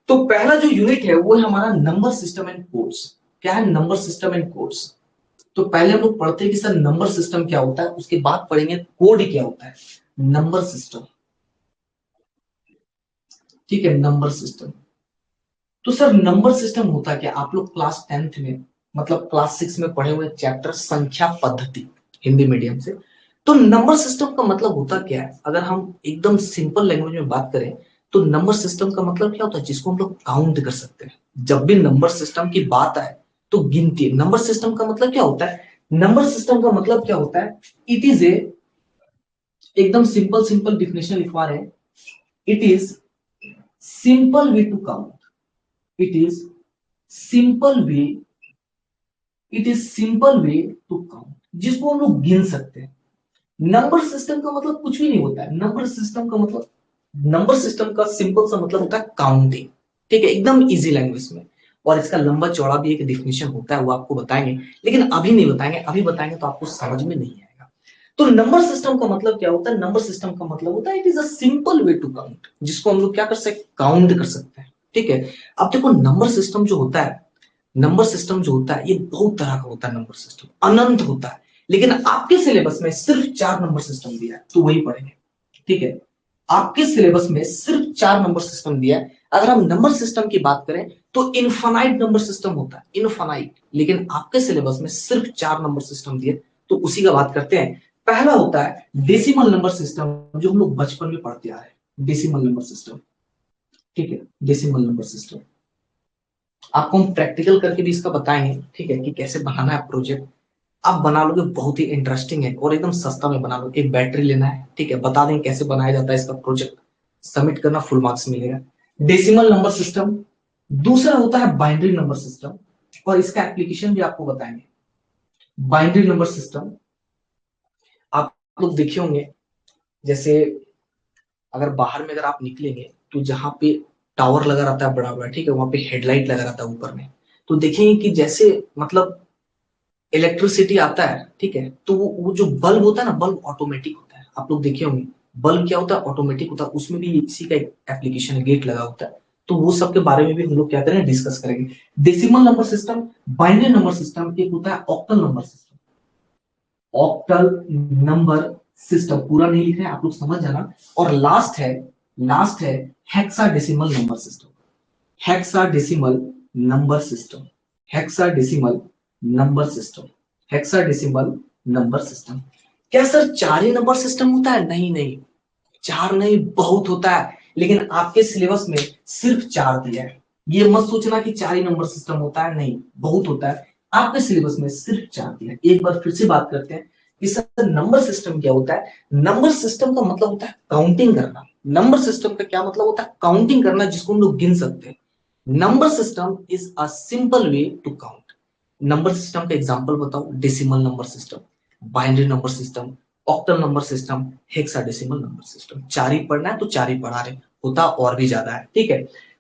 तो पहला जो यूनिट है वो है हमारा नंबर सिस्टम एंड कोड्स। क्या है नंबर सिस्टम एंड कोड्स? तो पहले हम लोग पढ़ते हैं कि सर नंबर सिस्टम क्या होता है, उसके बाद पढ़ेंगे कोड क्या होता है। नंबर सिस्टम, ठीक है, नंबर सिस्टम। तो सर नंबर सिस्टम होता है क्या? आप लोग क्लास 10th में मतलब क्लास 6 में पढ़े हुए चैप्टर संख्या पद्धति हिंदी मीडियम से। तो नंबर सिस्टम का मतलब होता क्या है? अगर हम एकदम सिंपल लैंग्वेज में बात करें तो नंबर सिस्टम का मतलब क्या होता है? जिसको हम लोग काउंट कर सकते हैं। जब भी नंबर सिस्टम की बात आए तो गिनती। नंबर सिस्टम का मतलब क्या होता है? नंबर सिस्टम का मतलब क्या होता है? इट इज ए, एकदम सिंपल सिंपल डिफिनेशन लिखवा रहे हैं। It is simple way to count. It is simple way, it is simple way to count, जिसको हम लोग गिन सकते हैं। नंबर सिस्टम का मतलब कुछ भी नहीं होता है। नंबर सिस्टम का मतलब, नंबर सिस्टम का सिंपल सा मतलब होता है काउंटिंग। ठीक है, एकदम इजी लैंग्वेज में। और इसका लंबा चौड़ा भी एक डिफिनेशन होता है, वो आपको बताएंगे, लेकिन अभी नहीं बताएंगे। अभी बताएंगे तो आपको समझ में नहीं आएगा। तो नंबर सिस्टम का मतलब क्या होता है? नंबर सिस्टम का मतलब होता है it is a simple way to count, जिसको हम लोग क्या कर सकते हैं? काउंट कर सकते हैं। ठीक है, अब देखो नंबर सिस्टम जो होता है, नंबर सिस्टम जो होता है ये बहुत तरह का होता है। नंबर सिस्टम अनंत होता है, लेकिन आपके सिलेबस में सिर्फ 4 नंबर सिस्टम दिया है, तो वही पढ़ेंगे। ठीक है, आपके सिलेबस में सिर्फ 4 नंबर सिस्टम दिया है। अगर हम नंबर सिस्टम की बात करें तो इनफाइनाइट नंबर सिस्टम होता है, इनफाइनाइट, लेकिन आपके सिलेबस में सिर्फ 4 नंबर सिस्टम दिए, तो उसी का बात करते हैं। पहला होता है डेसिमल नंबर सिस्टम, जो हम लोग बचपन में पढ़ते आ रहे हैं, डेसिमल नंबर सिस्टम। ठीक है, डेसिमल नंबर सिस्टम आपको हम प्रैक्टिकल करके भी इसका बताएंगे। ठीक है, कि कैसे बनाना है प्रोजेक्ट। आप बना लोगे, बहुत ही इंटरेस्टिंग है और एकदम सस्ता में बना लो। एक बैटरी लेना है, ठीक है, बता देंगे कैसे बनाया जाता है इसका प्रोजेक्ट, सबमिट करना, फुल मार्क्स मिलेगा। Decimal number system. दूसरा होता है बाइनरी नंबर सिस्टम, और इसका एप्लीकेशन भी आपको बताएंगे। बाइनरी नंबर सिस्टम आप लोग देखे होंगे, जैसे अगर बाहर में अगर आप निकलेंगे तो जहां पे टावर लगा रहता है बड़ा बड़ा, ठीक है, वहां पे हेडलाइट लगा रहता है ऊपर में, तो देखेंगे कि जैसे मतलब इलेक्ट्रिसिटी आता है, ठीक है, तो वो जो बल्ब होता है ना, बल्ब ऑटोमेटिक होता है। आप लोग देखे होंगे बल्ब क्या होता है? ऑटोमेटिक होता है। उसमें भी इसी का एक एप्लीकेशन है, गेट लगा होता है। तो वो सब के बारे में भी हम लोग क्या करेंगे? डिस्कस करेंगे। Decimal number system, binary number system, एक होता है octal number system. Octal number system पूरा नहीं लिखा है, आप लोग समझ जाना। और लास्ट है hexadecimal number system. Hexadecimal number system, hexadecimal number system, hexadecimal number system. क्या सर 4 ही नंबर सिस्टम होता है? नहीं नहीं, 4 नहीं, बहुत होता है, लेकिन आपके सिलेबस में सिर्फ 4 दिया है। ये मत सोचना कि 4 ही नंबर सिस्टम होता है, नहीं, बहुत होता है। आपके सिलेबस में सिर्फ 4 दिया है। एक बार फिर से बात करते हैं कि सर नंबर सिस्टम क्या होता है। नंबर सिस्टम का मतलब होता है काउंटिंग करना। नंबर सिस्टम का क्या मतलब होता है? काउंटिंग करना, जिसको हम लोग गिन सकते हैं। Number system is a simple way to count. Number system का एग्जांपल बताओ। Decimal number system, binary number system, octal number system, hexadecimal number system. 4 ही पढ़ना है तो 4 ही पढ़ा रहे, होता और भी ज्यादा है। ठीक है,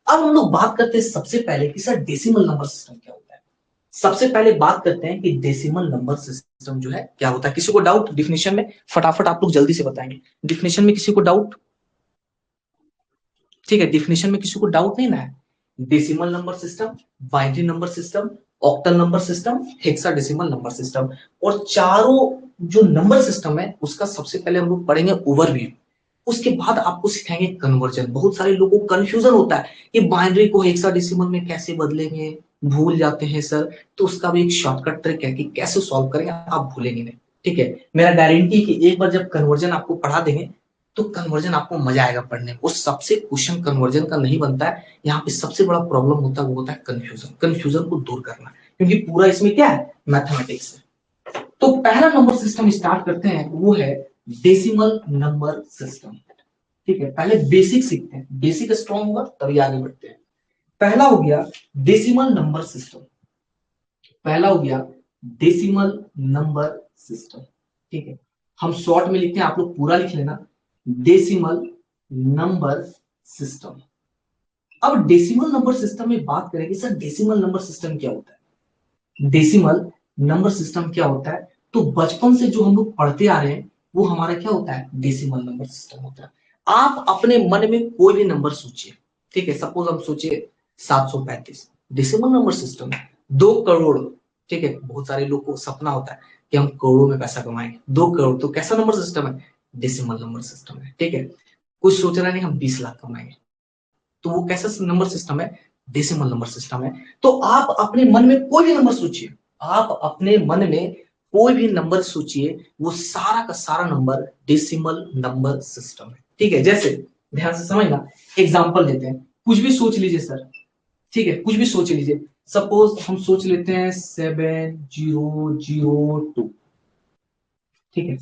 अब हम लोग बात करते हैं सबसे पहले कि सर डेसिमल नंबर सिस्टम क्या होता है। सबसे पहले बात करते हैं कि डेसिमल नंबर सिस्टम जो है क्या होता है। किसी को डाउट डिफिनेशन में? फटाफट आप लोग जल्दी से बताएंगे। डिफिनेशन में किसी को डाउट? ठीक है, डिफिनेशन में किसी को डाउट नहीं ना है? Decimal number system, binary number system, octal number system, hexadecimal number system. और चारों जो नंबर सिस्टम है उसका सबसे पहले हम लोग पढ़ेंगे ओवरव्यू। उसके बाद आपको सिखाएंगे कन्वर्जन। बहुत सारे लोगों को कंफ्यूजन होता है कि बाइनरी को हेक्साडेसिमल में कैसे बदलेंगे, भूल जाते हैं सर। तो उसका भी एक शॉर्टकट ट्रिक है कि कैसे सॉल्व करेंगे, आप भूलेंगे नहीं। ठीक है, मेरा गारंटी कि एक बार जब कन्वर्जन आपको पढ़ा देंगे तो कन्वर्जन आपको मजा आएगा पढ़ने में। उस सबसे क्वेश्चन कन्वर्जन का नहीं बनता है। यहाँ पे सबसे बड़ा प्रॉब्लम होता है वो होता है कंफ्यूजन। कंफ्यूजन को दूर करना, क्योंकि पूरा इसमें क्या है? मैथमेटिक्स है। तो पहला नंबर सिस्टम स्टार्ट करते हैं, वो है डेसिमल नंबर सिस्टम। ठीक है, पहले बेसिक सीखते हैं, बेसिक स्ट्रॉन्ग होगा तभी आगे बढ़ते हैं। पहला हो गया डेसिमल नंबर सिस्टम। पहला हो गया डेसिमल नंबर सिस्टम। ठीक है, हम शॉर्ट में लिखते हैं, आप लोग पूरा लिख लेना, डेसिमल नंबर सिस्टम। अब डेसिमल नंबर सिस्टम में बात करेंगे, सर डेसिमल नंबर सिस्टम क्या होता है? डेसिमल नंबर सिस्टम क्या होता है? तो बचपन से जो हम लोग पढ़ते आ रहे हैं वो हमारा क्या होता है? डेसिमल नंबर सिस्टम होता है। आप अपने मन में कोई भी नंबर सोचिए, ठीक है, सपोज हम सोचिए 735, डेसिमल नंबर सिस्टम है। 2 करोड़, ठीक है, बहुत सारे लोग को सपना होता है कि हम करोड़ों में पैसा कमाएंगे। 2 करोड़ तो कैसा नंबर सिस्टम है? डेसिमल नंबर सिस्टम है, ठीक है। कुछ सोच रहा नहीं हम 20 लाख कमाएंगे, तो वो कैसा नंबर सिस्टम है? डेसिमल नंबर सिस्टम है। तो आप अपने मन में कोई भी नंबर सोचिए, आप अपने मन में कोई भी नंबर सोचिए, वो सारा का सारा नंबर डेसिमल नंबर सिस्टम है, ठीक है। जैसे ध्यान से समझना, एग्जांपल लेते हैं, कुछ भी सोच लीजिए सर, ठीक है, कुछ भी सोच लीजिए। सपोज हम सोच लेते हैं 7002, ठीक है।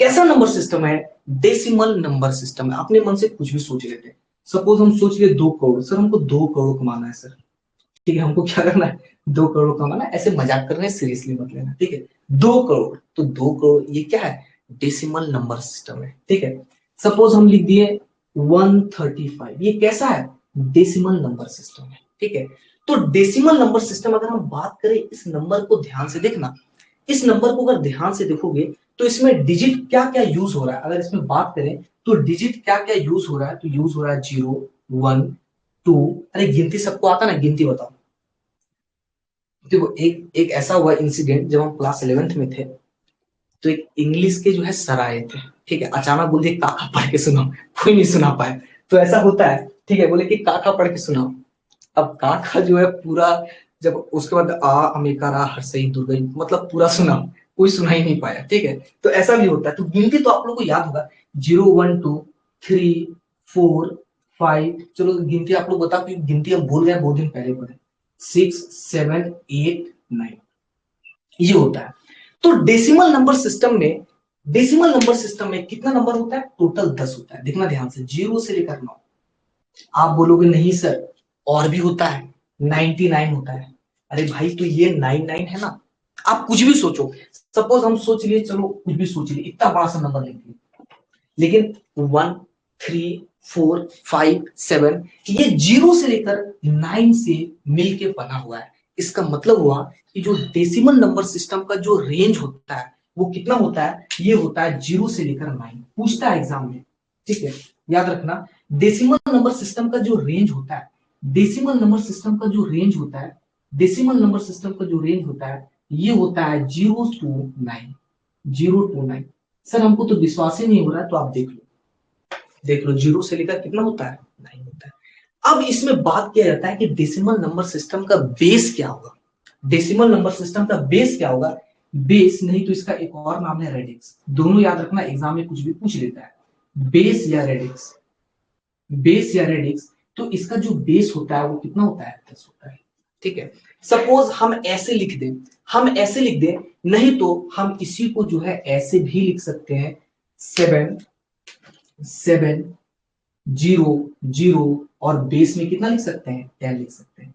कैसा नंबर सिस्टम है? डेसिमल नंबर सिस्टम है। अपने मन से कुछ भी सोच लेते हैं। सपोज हम सोच लिए 2 करोड़, सर हमको 2 करोड़ कमाना है सर, ठीक है, हमको क्या करना है? 2 करोड़ कमाना है। ऐसे मजाक कर रहे हैं, सीरियसली मत लेना, ठीक है। 2 करोड़, तो 2 करोड़ ये क्या है? डेसिमल नंबर सिस्टम है, ठीक है। सपोज हम लिख दिए 135, ये कैसा है? डेसिमल नंबर सिस्टम है, ठीक है। तो डेसिमल नंबर सिस्टम, अगर हम बात करें इस नंबर को ध्यान से देखना, इस नंबर को अगर ध्यान से देखोगे तो इसमें डिजिट क्या क्या यूज हो रहा है, अगर इसमें बात करें तो डिजिट क्या क्या यूज हो रहा है, तो यूज हो रहा है 0 1 2। अरे गिनती सबको आता ना, गिनती बताओ। देखो एक एक ऐसा हुआ इंसिडेंट, जब हम क्लास 11th में थे, तो एक इंग्लिश के जो है सर आए थे, ठीक है, अचानक बोल दिए काका पढ़ के सुनाओ। कोई नहीं सुना पाया, तो ऐसा होता है, ठीक है, बोले कि काका पढ़ के सुनाओ। अब काका जो है पूरा, जब उसके बाद आ अमेकारा हर्षई दुर्गई, मतलब पूरा सुना, कोई सुना ही नहीं पाया, ठीक है। तो ऐसा भी होता है। तो गिनती तो आप लोग को याद होगा, 0 1 2 3 4 5, चलो गिनती आप लोग बताओ, क्योंकि गिनती हम भूल गए, बहुत दिन पहले पढ़े। 6 7 8 9, ये होता है। तो डेसिमल नंबर सिस्टम में कितना नंबर होता है? टोटल 10 होता है। देखना ध्यान से, 0 से लेकर 9। आप बोलोगे नहीं सर और भी होता है, 99 होता है। अरे भाई तो ये 99 है ना। आप कुछ भी सोचो, सपोज हम सोच लिए, चलो कुछ भी सोच लिए, इतना बड़ा सा नंबर लिख लिया, लेकिन 1 3 4 5 7, ये 0 से लेकर 9 से मिलके बना हुआ है। इसका मतलब हुआ कि जो डेसिमल नंबर सिस्टम का जो रेंज होता है वो कितना होता है? ये होता है 0 से लेकर 9। पूछता है एग्जाम में, ठीक है, याद रखना। डेसिमल नंबर सिस्टम का जो रेंज होता है, डेसिमल नंबर सिस्टम का जो रेंज होता है, डेसिमल नंबर सिस्टम का जो रेंज होता है, ये होता है 0 to 9, 0 to 9। सर हमको तो विश्वास ही नहीं हो रहा है, तो आप देख लो, देख लो 0 से लेकर कितना होता है? 9 होता है। अब इसमें बात किया जाता है कि डेसिमल नंबर सिस्टम का बेस क्या होगा? डेसिमल नंबर सिस्टम का बेस क्या होगा? बेस नहीं तो इसका एक और नाम है रेडिक्स। दोनों याद रखना, एग्जाम में कुछ भी पूछ लेता है, बेस या रेडिक्स, बेस या रेडिक्स। तो इसका जो बेस होता है वो कितना होता है? 10 होता है, ठीक है। सपोज हम ऐसे लिख दें, हम ऐसे लिख दें, नहीं तो हम इसी को जो है ऐसे भी लिख सकते हैं, 7 7 0 0, और बेस में कितना लिख सकते हैं? 10 लिख सकते हैं।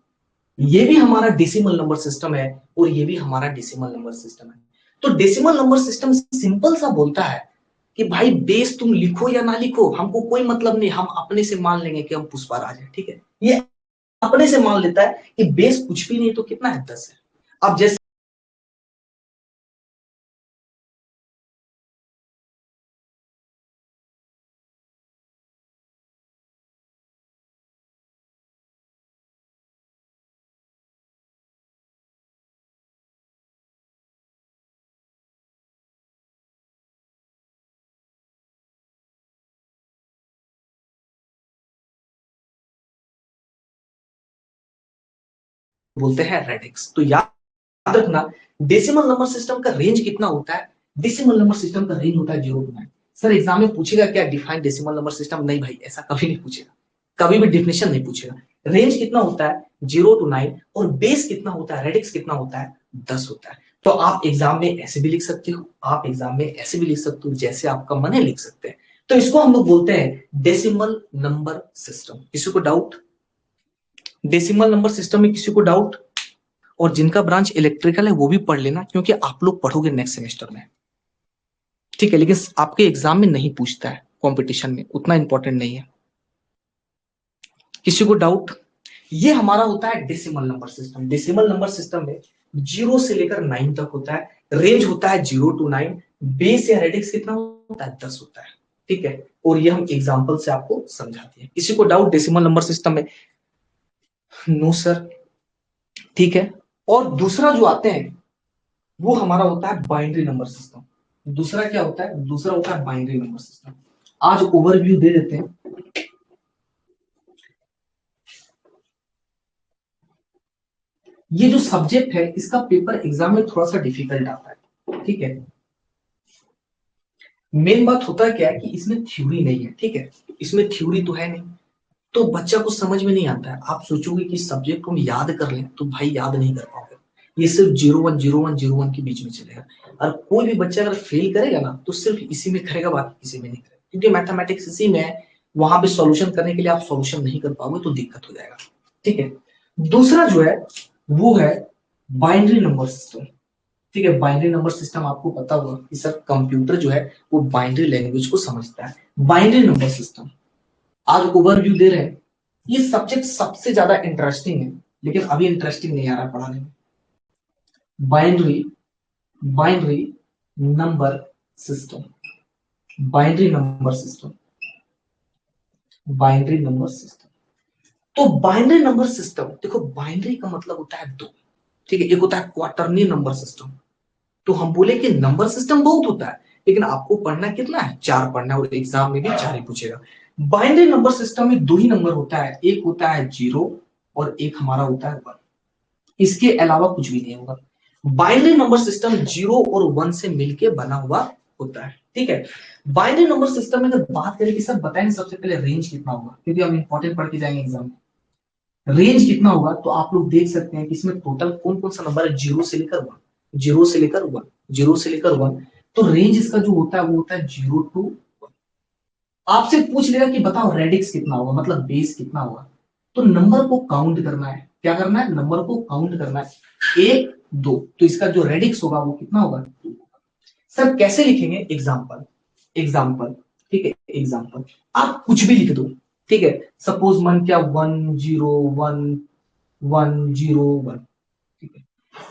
ये भी हमारा डेसिमल नंबर सिस्टम है और ये भी हमारा डेसिमल नंबर सिस्टम है। तो डेसिमल नंबर सिस्टम सिंपल सा बोलता है कि भाई बेस तुम लिखो या ना लिखो हमको कोई मतलब नहीं, हम अपने से मान लेंगे कि हम पुष्पाराज है, ठीक है। ये अपने से मान लेता है कि बेस कुछ भी नहीं तो कितना है? 10 है। अब जैसे बोलते हैं रेडिक्स। तो याद रखना, डेसिमल नंबर सिस्टम का रेंज कितना होता है? डेसिमल नंबर सिस्टम का रेंज होता है 0 to 9। सर एग्जाम में पूछेगा क्या डिफाइन डेसिमल नंबर सिस्टम? नहीं भाई, ऐसा कभी नहीं पूछेगा, कभी भी डिफिनेशन नहीं पूछेगा। रेंज कितना होता है? 0 to 9। और बेस कितना होता है? रेडिक्स कितना होता है? 10 होता है। तो आप एग्जाम में ऐसे भी लिख सकते हो, आप एग्जाम में ऐसे भी लिख सकते हो, जैसे आपका मन है लिख सकते हैं। तो इसको हम लोग बोलते हैं डेसिमल नंबर सिस्टम। किसी को डाउट? डेसिमल नंबर सिस्टम में किसी को डाउट? और जिनका ब्रांच इलेक्ट्रिकल है वो भी पढ़ लेना, क्योंकि आप लोग पढ़ोगे नेक्स्ट सेमेस्टर में, ठीक है, लेकिन आपके एग्जाम में नहीं पूछता है, कंपटीशन में उतना इंपॉर्टेंट नहीं है। किसी को डाउट? ये हमारा होता है decimal number system. Decimal number system में 0 से लेकर 9 तक होता है, रेंज होता है 0 to 9, बेस या रेडिक्स कितना होता है? 10 होता है। ठीक है, और ये हम एग्जांपल से आपको समझाते हैं। किसी को डाउट डेसिमल नंबर सिस्टम में? No sir. ठीक है, और दूसरा जो आते हैं वो हमारा होता है बाइनरी नंबर सिस्टम। दूसरा क्या होता है? दूसरा होता है बाइनरी नंबर सिस्टम। आज ओवरव्यू दे देते हैं। ये जो सब्जेक्ट है इसका पेपर एग्जाम में थोड़ा सा डिफिकल्ट आता है। ठीक है, मेन बात होता है क्या है कि इसमें थ्योरी नहीं है। ठीक है, इसमें थ्योरी तो है नहीं, तो बच्चा को समझ में नहीं आता है। आप सोचोगे कि सब्जेक्ट को हम याद कर लें, तो भाई याद नहीं कर पाओगे। ये सिर्फ 0 1 0 1 0 1 के बीच में चलेगा। और कोई भी बच्चा अगर फेल करेगा ना, तो सिर्फ इसी में करेगा, बाकी किसी में नहीं करेगा, क्योंकि मैथमेटिक्स इसी में है। वहां पे सॉल्यूशन करने के लिए आप सॉल्यूशन नहीं कर पाओगे तो दिक्कत हो जाएगा। ठीक है, दूसरा जो है वो है बाइनरी नंबर सिस्टम। ठीक है, बाइनरी नंबर सिस्टम आपको पता होगा कि सर कंप्यूटर जो है वो बाइनरी लैंग्वेज को समझता है। बाइनरी नंबर सिस्टम आज ओवरव्यू दे रहे हैं। ये सब्जेक्ट सबसे ज्यादा इंटरेस्टिंग है, लेकिन अभी इंटरेस्टिंग नहीं आ रहा पढ़ाने में। Binary binary number system, binary number system, binary number system. तो बाइनरी नंबर सिस्टम देखो, बाइनरी का मतलब होता है दो। ठीक है, एक होता है क्वार्टरनी नंबर सिस्टम। तो हम बोले कि नंबर सिस्टम बहुत होता है, लेकिन आपको पढ़ना कितना है? 4 पढ़ना है, और एग्जाम में भी 4 ही पूछेगा। बाइनरी नंबर सिस्टम में 2 ही नंबर होता है, एक होता है 0 और एक हमारा होता है 1। इसके अलावा कुछ भी नहीं होगा। बाइनरी नंबर सिस्टम 0 और 1 से मिलके बना हुआ होता है। ठीक है, बाइनरी नंबर सिस्टम में अगर बात करें कि सर बताएं सबसे पहले रेंज कितना होगा, क्योंकि हम इंपॉर्टेंट पढ़ के जाएंगे एग्जाम में। रेंज कितना होगा तो आप लोग देख सकते हैं कि इसमें टोटल कौन कौन सा नंबर है, 0 से लेकर 1, 0 से लेकर 1, 0 से लेकर 1। तो रेंज इसका जो होता है वो होता है 0 to 1। आपसे पूछ लेगा कि बताओ रेडिक्स कितना होगा, मतलब बेस कितना होगा। तो नंबर को काउंट करना है। क्या करना है? नंबर को काउंट करना है, 1 2। तो इसका जो रेडिक्स होगा वो कितना होगा? 2। सर कैसे लिखेंगे? Example, example. ठीक है, एग्जाम्पल आप कुछ भी लिख दो। ठीक है, सपोज मन क्या 1 0 1 1 0 1। ठीक है,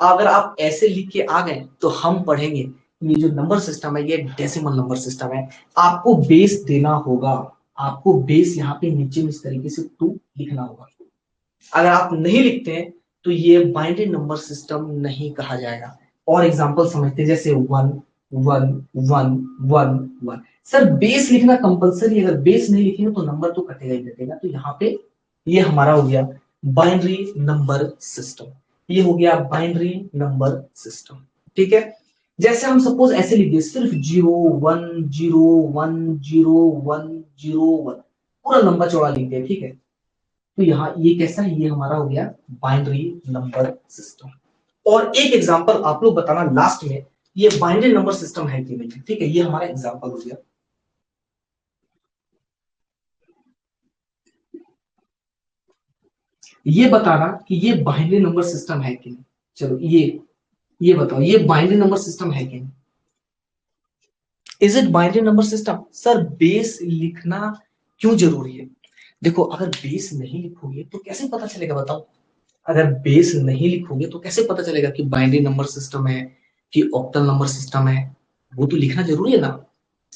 अगर आप ऐसे लिख के आ गए तो हम पढ़ेंगे ये जो नंबर सिस्टम है ये डेसिमल नंबर सिस्टम है। आपको बेस देना होगा, आपको बेस यहाँ पे नीचे में इस तरीके से 2 लिखना होगा। अगर आप नहीं लिखते हैं तो ये बाइनरी नंबर सिस्टम नहीं कहा जाएगा। और एग्जांपल समझते हैं, जैसे 1 1 1 1 1। सर बेस लिखना कंपलसरी, अगर बेस नहीं लिखेंगे तो नंबर तो कटेगा ही कटेगा। तो यहाँ पे ये हमारा हो गया बाइनरी नंबर सिस्टम। ये हो गया बाइनरी नंबर सिस्टम। ठीक है, जैसे हम सपोज ऐसे लिख दिए सिर्फ 0 1 0 1 0 1 0 1, पूरा लंबा चौड़ा लिख दिया। ठीक है, तो यहाँ ये कैसा है? ये हमारा हो गया बाइनरी नंबर सिस्टम। और एक एग्जांपल आप लोग बताना लास्ट में, ये बाइनरी नंबर सिस्टम है कि नहीं। ठीक है, ये हमारा एग्जांपल हो गया। ये बताना कि ये बाइनरी नंबर सिस्टम है कि नहीं। चलो ये बताओ, ये बाइनरी नंबर सिस्टम है कि नहीं? Is it binary number system? Sir base लिखना क्यों जरूरी है? देखो, अगर बेस नहीं लिखोगे तो कैसे पता चलेगा? बताओ, अगर बेस नहीं लिखोगे तो कैसे पता चलेगा कि बाइनरी नंबर सिस्टम है कि ऑक्टल नंबर सिस्टम है? वो तो लिखना जरूरी है ना।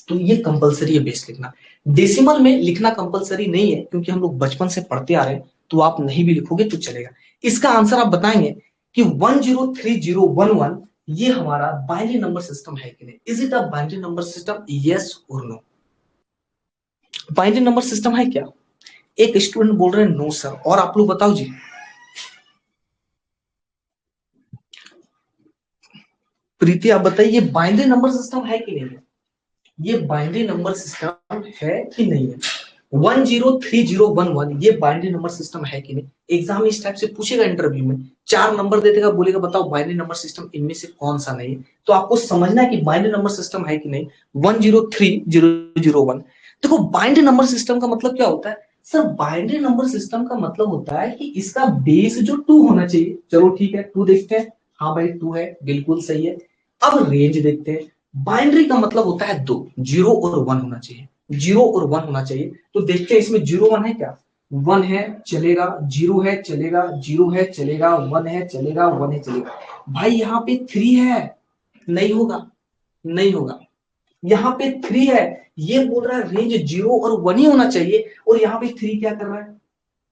तो ये कंपलसरी है बेस लिखना। डेसिमल में लिखना कंपलसरी नहीं है, क्योंकि हम लोग बचपन से पढ़ते आ रहे हैं, तो आप नहीं भी लिखोगे तो चलेगा। इसका आंसर आप बताएंगे कि 103011 ये हमारा बाइनरी नंबर सिस्टम है कि नहीं। Is it a binary number system, yes और नो? बाइनरी नंबर सिस्टम है क्या? एक स्टूडेंट बोल रहे हैं नो सर, और आप लोग बताओ जी। प्रीति आप बताइए, ये बाइनरी नंबर सिस्टम है कि नहीं है? ये बाइनरी नंबर सिस्टम है कि नहीं है? 103011 ये बाइनरी नंबर सिस्टम है कि नहीं? एग्जाम इस टाइप से पूछेगा इंटरव्यू में, 4 नंबर दे देगा, बोलेगा बताओ बाइनरी नंबर सिस्टम इनमें से कौन सा नहीं है। तो आपको समझना है कि बाइनरी नंबर सिस्टम है कि नहीं। 103001। देखो, बाइनरी नंबर सिस्टम का मतलब क्या होता है? सर बाइनरी नंबर सिस्टम का मतलब होता है कि इसका बेस जो 2 होना चाहिए। चलो ठीक है, 2 देखते हैं। हाँ भाई 2 है, बिल्कुल सही है। अब रेंज देखते हैं। बाइनरी का मतलब होता है दो, 0 और 1 होना चाहिए, 0 और 1 होना चाहिए। तो देखते हैं इसमें 0 1 है क्या, 1 है चलेगा, 0 है चलेगा, 0 है चलेगा, 1 है चलेगा, 1 है चलेगा। भाई यहाँ पे 3 है, नहीं होगा, नहीं होगा। यहाँ पे 3 है, ये बोल रहा है रेंज 0 और 1 ही होना चाहिए, और यहाँ पे 3 क्या कर रहा है,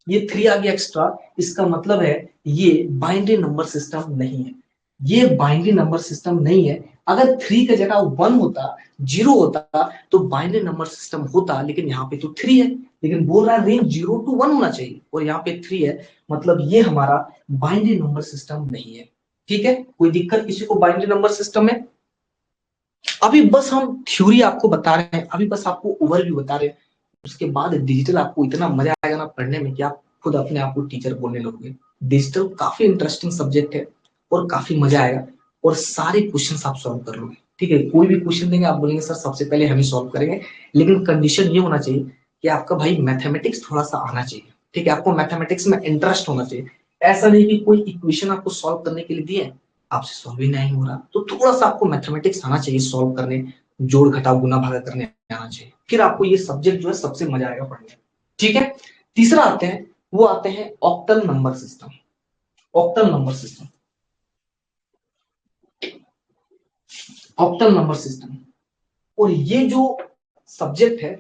ये 3 आ गया एक्स्ट्रा। इसका मतलब है ये बाइनरी नंबर सिस्टम नहीं है, ये बाइनरी नंबर सिस्टम नहीं है। अगर 3 की जगह 1 होता, 0 होता, तो बाइनरी नंबर सिस्टम होता, लेकिन यहाँ पे तो 3 है। लेकिन बोल रहा है रेंज 0 to 1 होना चाहिए, और यहाँ पे 3 है, मतलब ये हमारा बाइनरी नंबर सिस्टम नहीं है। ठीक है, कोई दिक्कत किसी को बाइनरी नंबर सिस्टम में? अभी बस हम थ्योरी आपको बता रहे हैं, अभी बस आपको ओवरव्यू बता रहे हैं। उसके बाद डिजिटल आपको इतना मजा आएगा ना पढ़ने में कि आप खुद अपने आप को टीचर बोलने लगोगे। डिजिटल काफी इंटरेस्टिंग सब्जेक्ट है, और काफी मजा आएगा, और सारे क्वेश्चन आप सॉल्व कर लोगे। ठीक है, कोई भी क्वेश्चन देंगे आप बोलेंगे सर सबसे पहले हम ही सॉल्व करेंगे, लेकिन कंडीशन ये होना चाहिए कि आपका भाई मैथमेटिक्स थोड़ा सा आना चाहिए। ठीक है, आपको मैथमेटिक्स में इंटरेस्ट होना चाहिए। ऐसा नहीं कि कोई इक्वेशन आपको सॉल्व करने के लिए दिए, आपसे सॉल्व ही नहीं हो रहा, तो थोड़ा सा आपको मैथमेटिक्स आना चाहिए सॉल्व करने, जोड़ घटाव गुना भागा करने आना चाहिए, फिर आपको ये सब्जेक्ट जो है सबसे मजा आएगा पढ़ने में। ठीक है, तीसरा आते हैं, वो आते हैं octal number system. Octal number system, octal number system, और ये जो सब्जेक्ट है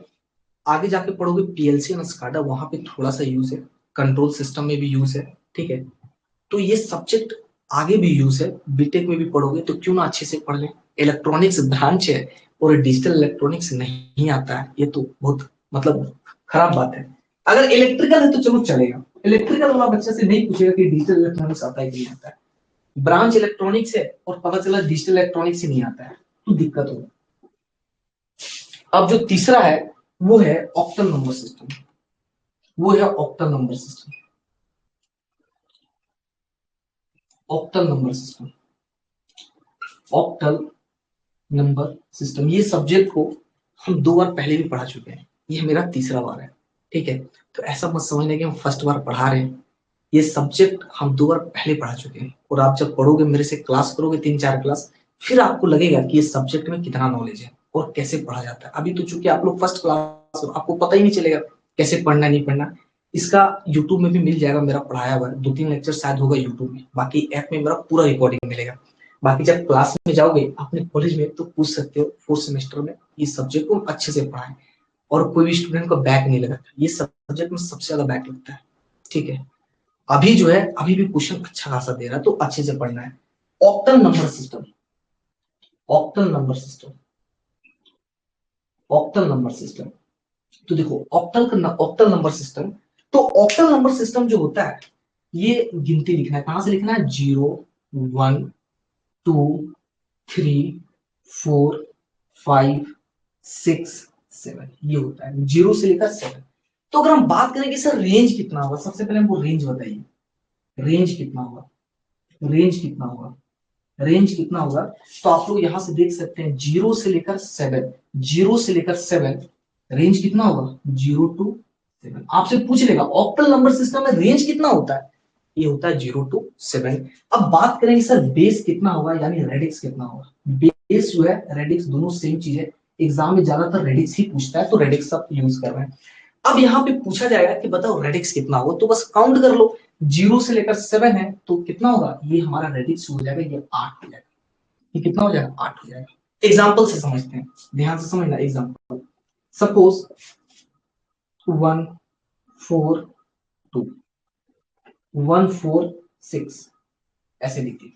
आगे जाके पढ़ोगे पीएलसी और स्काडा, वहां पे थोड़ा सा यूज है, कंट्रोल सिस्टम में भी यूज है। ठीक है, तो ये सब्जेक्ट आगे भी यूज है, बीटेक में भी पढ़ोगे, तो क्यों ना अच्छे से पढ़ लें। इलेक्ट्रॉनिक्स ब्रांच है, और डिजिटल इलेक्ट्रॉनिक्स नहीं आता है, ये तो बहुत मतलब खराब बात है। अगर इलेक्ट्रिकल है तो चलो चलेगा, इलेक्ट्रिकल वाला बच्चे से नहीं पूछेगा कि डिजिटल इलेक्ट्रॉनिक्स आता है कि नहीं आता है। ब्रांच इलेक्ट्रॉनिक्स है और पता चला डिजिटल इलेक्ट्रॉनिक्स ही नहीं आता है, तो दिक्कत होगी। अब जो तीसरा है वो है ऑक्टल नंबर सिस्टम, वो है octal number system, octal number system, octal number system. ये सब्जेक्ट को हम 2 बार पहले भी पढ़ा चुके हैं, ये मेरा तीसरा बार है। ठीक है, तो ऐसा मत समझना कि हम फर्स्ट बार पढ़ा रहे हैं, ये सब्जेक्ट हम 2 बार पहले पढ़ा चुके हैं, और आप जब पढ़ोगे मेरे से क्लास करोगे 3 4 क्लास, फिर आपको लगेगा कि ये सब्जेक्ट में कितना नॉलेज है और कैसे पढ़ा जाता है। अभी तो चूंकि आप लोग फर्स्ट क्लास, आपको पता ही नहीं चलेगा कैसे पढ़ना नहीं पढ़ना। इसका यूट्यूब में भी मिल जाएगा, मेरा पढ़ाया हुआ 2 3 लेक्चर शायद होगा यूट्यूब में, बाकी ऐप में मेरा पूरा रिकॉर्डिंग मिलेगा। बाकी जब क्लास में जाओगे अपने कॉलेज में तो पूछ सकते हो 4th सेमेस्टर में इस सब्जेक्ट को अच्छे से पढ़ाएं, और कोई भी स्टूडेंट को बैक नहीं लगता, ये सब्जेक्ट में सबसे ज्यादा बैक लगता है। ठीक है, अभी जो है अभी भी क्वेश्चन अच्छा खासा दे रहा है, तो अच्छे से पढ़ना है। Octal number system, octal number system, octal number system. तो देखो ऑक्टल नंबर सिस्टम, तो ऑक्टल नंबर सिस्टम जो होता है ये गिनती लिखना है, कहां से लिखना है, 0 1 2 3 4 5 6 7, ये होता है 0 से लेकर 7। तो अगर हम बात करें कि सर रेंज कितना होगा, सबसे पहले हमको रेंज बताइए, रेंज कितना होगा, रेंज कितना होगा, रेंज कितना होगा। तो आप लोग यहां से देख सकते हैं 0 से लेकर 7, 0 से लेकर 7, रेंज कितना होगा 0 to 7। आपसे पूछ लेगा ऑक्टल नंबर सिस्टम में रेंज कितना होता है, ये होता है 0 to 7। अब बात करेंगे सर बेस कितना होगा, यानी रेडिक्स कितना होगा। बेस जो है रेडिक्स दोनों सेम चीज है, एग्जाम में ज्यादातर रेडिक्स ही पूछता है, तो रेडिक्स आप यूज कर रहे हैं। अब यहाँ पे पूछा जाएगा कि बताओ रेडिक्स कितना होगा, तो बस काउंट कर लो, 0 से लेकर 7 है तो कितना होगा, ये हमारा रेडिक्स हो जाएगा, ये 8 हो जाएगा। ये कितना हो जाएगा, 8 हो जाएगा। एग्जाम्पल से समझते हैं, ध्यान से समझना एग्जाम्पल। सपोज 1 4 2 1 4 6, ऐसे लिखिए।